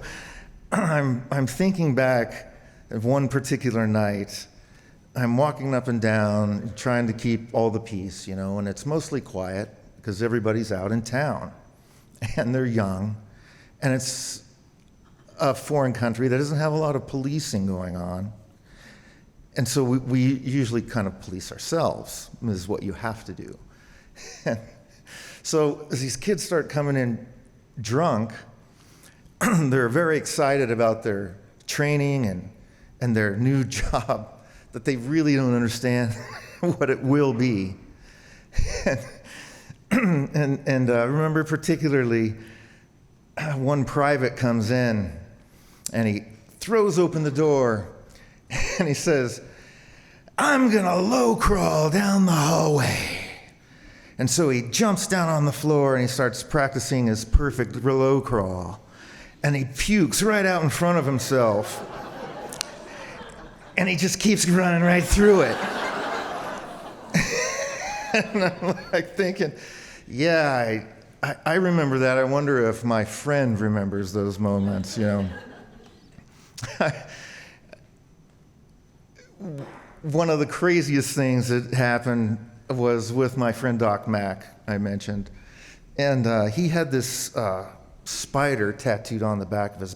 I'm thinking back of one particular night. I'm walking up and down, trying to keep all the peace, and it's mostly quiet because everybody's out in town, and they're young, and it's a foreign country that doesn't have a lot of policing going on. And so we usually kind of police ourselves, is what you have to do. So as these kids start coming in drunk, they're very excited about their training and their new job that they really don't understand what it will be. And I remember particularly one private comes in and he throws open the door and he says, "I'm gonna low crawl down the hallway." And so he jumps down on the floor and he starts practicing his perfect low crawl. And he pukes right out in front of himself. And he just keeps running right through it. And I'm like thinking, yeah, I remember that. I wonder if my friend remembers those moments, One of the craziest things that happened was with my friend Doc Mack, I mentioned. And he had this spider tattooed on the back of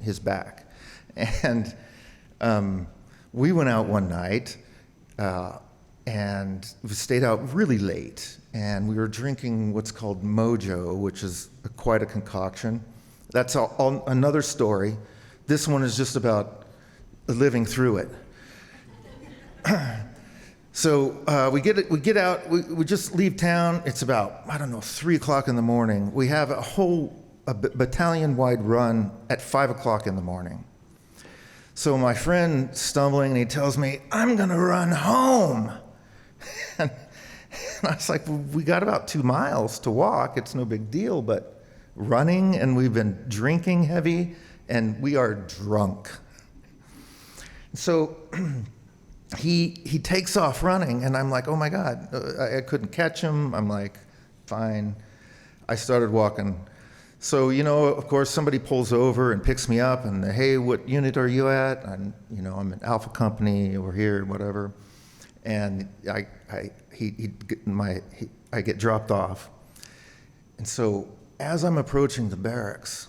his back. And we went out one night and we stayed out really late. And we were drinking what's called Mojo, which is quite a concoction. That's another story. This one is just about living through it. So we get out, we just leave town. It's about, 3 o'clock in the morning. We have a battalion-wide run at 5 o'clock in the morning. So my friend stumbling, and he tells me, "I'm gonna run home." And I was like, well, we got about 2 miles to walk. It's no big deal, but running, and we've been drinking heavy, and we are drunk. So he takes off running, and I'm like, oh my God, I couldn't catch him. I'm like, fine. I started walking. So, of course, somebody pulls over and picks me up, and hey, what unit are you at? And, I'm an Alpha Company over here, whatever. And I get dropped off. And so as I'm approaching the barracks,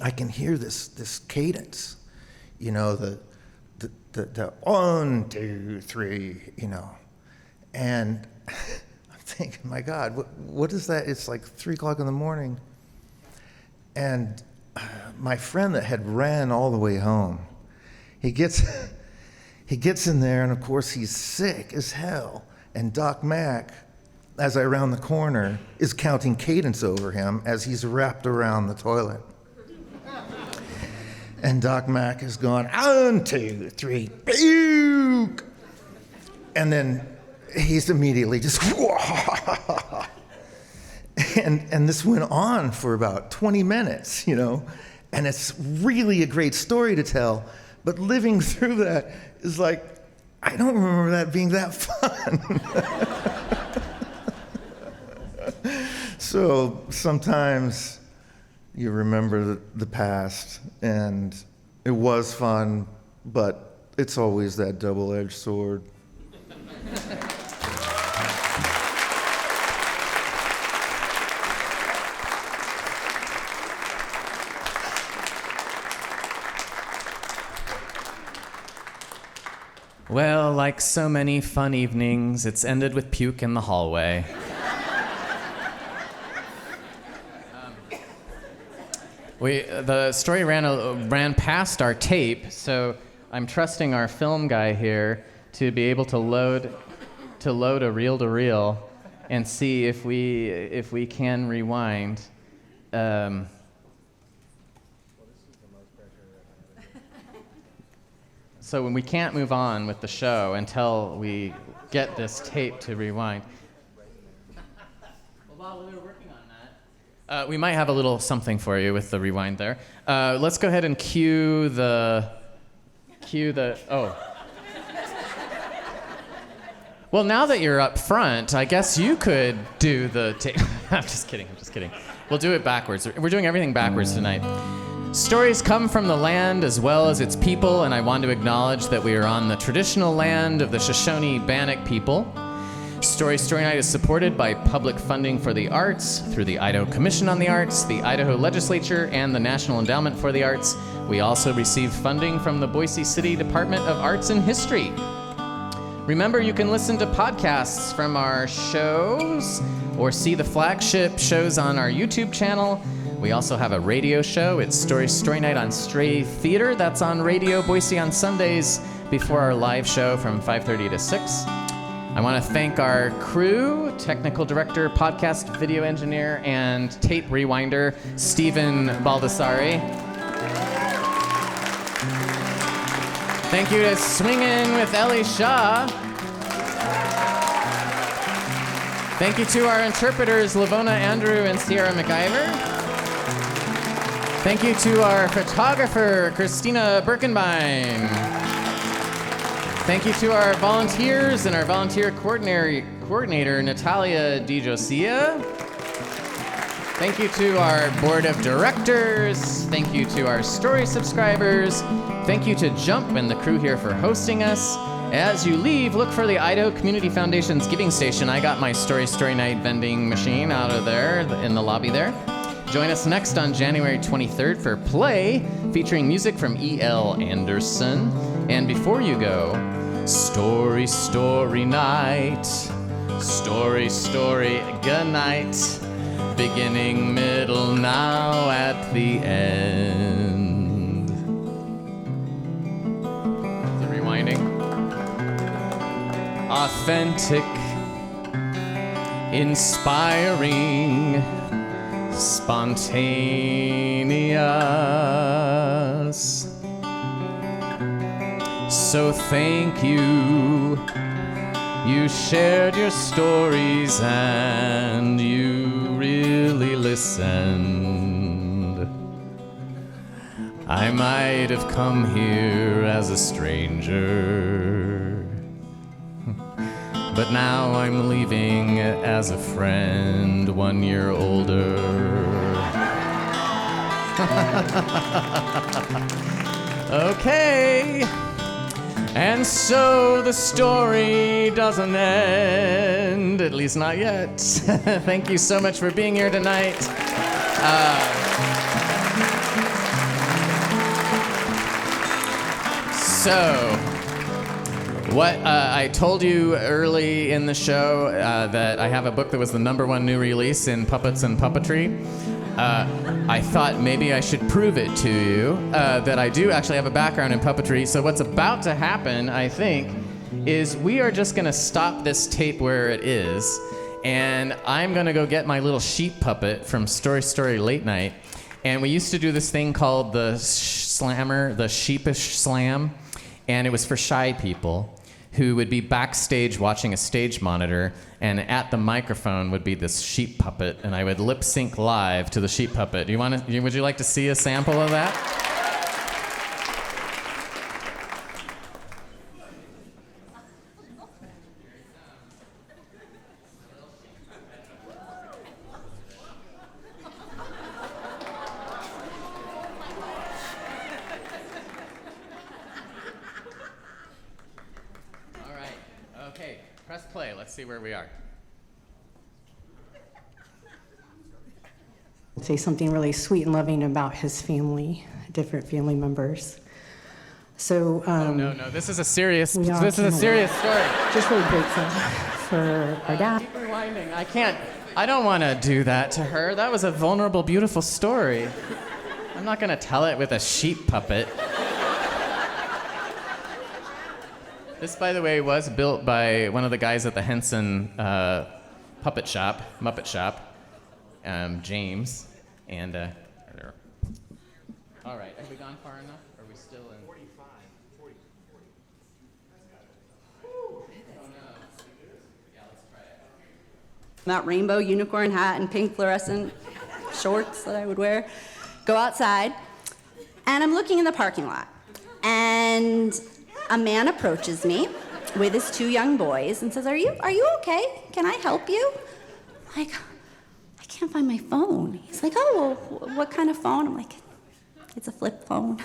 I can hear this cadence, the 1, 2, 3, and I'm thinking, my God, what is that? It's like 3 o'clock in the morning. And my friend that had ran all the way home, he gets in there, and of course he's sick as hell. And Doc Mack, as I round the corner, is counting cadence over him as he's wrapped around the toilet. And Doc Mack is going, 1, 2, 3, puke! And then he's immediately just, and this went on for about 20 minutes, and it's really a great story to tell, but living through that is like, I don't remember that being that fun. So sometimes you remember the past, and it was fun, but it's always that double-edged sword. Well, like so many fun evenings, it's ended with puke in the hallway. The story ran past our tape, so I'm trusting our film guy here to be able to load a reel-to-reel and see if we can rewind. So when we can't move on with the show until we get this tape to rewind. Well, while we were working on that, we might have a little something for you with the rewind there. Let's go ahead and cue the. Oh. Well, now that you're up front, I guess you could do the tape. I'm just kidding. We'll do it backwards. We're doing everything backwards tonight. Stories come from the land as well as its people, and I want to acknowledge that we are on the traditional land of the Shoshone-Bannock people. Story Night is supported by public funding for the arts through the Idaho Commission on the Arts, the Idaho Legislature, and the National Endowment for the Arts. We also receive funding from the Boise City Department of Arts and History. Remember, you can listen to podcasts from our shows or see the flagship shows on our YouTube channel. We also have a radio show. It's Story Night on Stray Theater. That's on Radio Boise on Sundays before our live show from 5:30 to 6. I want to thank our crew, technical director, podcast video engineer, and tape rewinder, Stephen Baldessari. Thank you to Swingin' with Ellie Shaw. Thank you to our interpreters, Lavona Andrew and Sierra McIver. Thank you to our photographer, Christina Birkenbein. Thank you to our volunteers and our volunteer coordinator, Natalia DiJosia. Thank you to our board of directors. Thank you to our story subscribers. Thank you to Jump and the crew here for hosting us. As you leave, look for the Idaho Community Foundation's giving station. I got my Story Night vending machine out of there in the lobby there. Join us next on January 23rd for Play, featuring music from E.L. Anderson. And before you go, Story Night. Story good night. Beginning, middle, now at the end. The rewinding. Authentic, inspiring, spontaneous. So thank you. You shared your stories and you really listened. I might have come here as a stranger, but now I'm leaving as a friend 1 year older. Okay. And so the story doesn't end, at least not yet. Thank you so much for being here tonight. I told you early in the show that I have a book that was the #1 new release in puppets and puppetry. I thought maybe I should prove it to you that I do actually have a background in puppetry. So what's about to happen, I think, is we are just going to stop this tape where it is, and I'm going to go get my little sheep puppet from Story Late Night. And we used to do this thing called the slammer, the sheepish slam, and it was for shy people who would be backstage watching a stage monitor, and at the microphone would be this sheep puppet, and I would lip sync live to the sheep puppet. Would you like to see a sample of that? Press play. Let's see where we are. Say something really sweet and loving about his family, different family members. So. No. This is a serious. This is a came serious story. Just really grateful for our dad. Keep rewinding. I don't want to do that to her. That was a vulnerable, beautiful story. I'm not going to tell it with a sheep puppet. This, by the way, was built by one of the guys at the Henson Muppet Shop, James. And, all right, have we gone far enough? Are we still in? 45. 40. Oh, no. Yeah, let's try it. That rainbow unicorn hat and pink fluorescent shorts that I would wear. Go outside, and I'm looking in the parking lot. And a man approaches me, with his 2 young boys and says, are you okay? Can I help you? I'm like, I can't find my phone. He's like, oh, well, what kind of phone? I'm like, it's a flip phone.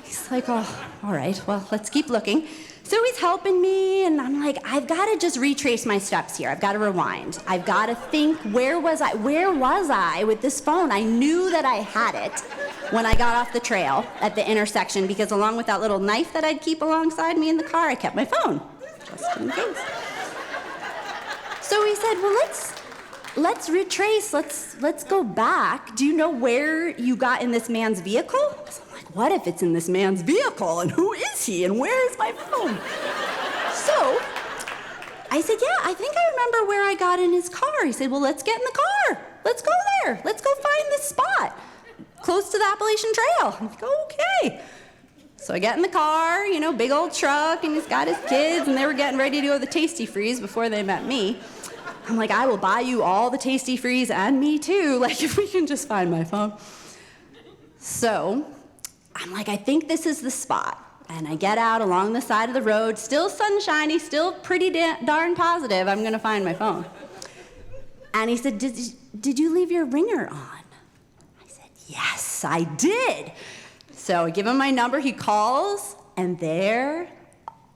He's like, oh, all right, well, let's keep looking. So he's helping me, and I'm like, I've got to just retrace my steps here. I've got to rewind. I've got to think, where was I with this phone? I knew that I had it when I got off the trail at the intersection, because along with that little knife that I'd keep alongside me in the car, I kept my phone, just in case. So he said, well, let's retrace, let's go back. Do you know where you got in this man's vehicle? I'm like, what if it's in this man's vehicle, and who is he, and where is my phone? So I said, yeah, I think I remember where I got in his car. He said, well, let's get in the car. Let's go there. Let's go find this spot close to the Appalachian Trail. I'm like, okay. So I get in the car, big old truck, and he's got his kids, and they were getting ready to go to the Tasty Freeze before they met me. I'm like, I will buy you all the Tasty Freeze and me too, like if we can just find my phone. So I'm like, I think this is the spot. And I get out along the side of the road, still sunshiny, still pretty darn positive I'm gonna find my phone. And he said, did you leave your ringer on? I said, yes, I did. So I give him my number, he calls, and there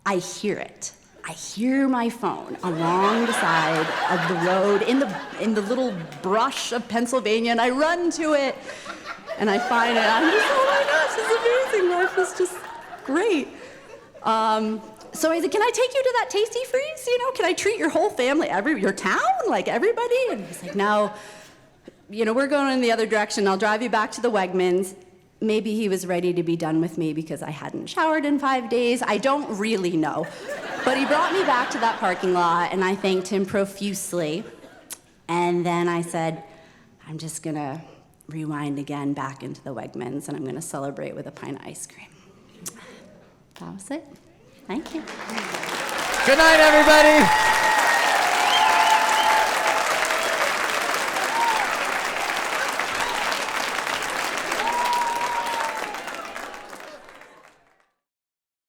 I hear it. I hear my phone along the side of the road in the little brush of Pennsylvania, and I run to it, and I find it. I'm just, oh my gosh, it's amazing. Life is just great. So I said, can I take you to that Tasty Freeze? Can I treat your whole family, your town, like everybody? And he's like, no, we're going in the other direction. I'll drive you back to the Wegmans. Maybe he was ready to be done with me because I hadn't showered in 5 days. I don't really know. But he brought me back to that parking lot, and I thanked him profusely. And then I said, I'm just going to rewind again back into the Wegmans, and I'm going to celebrate with a pint of ice cream. That was it. Thank you. Good night, everybody.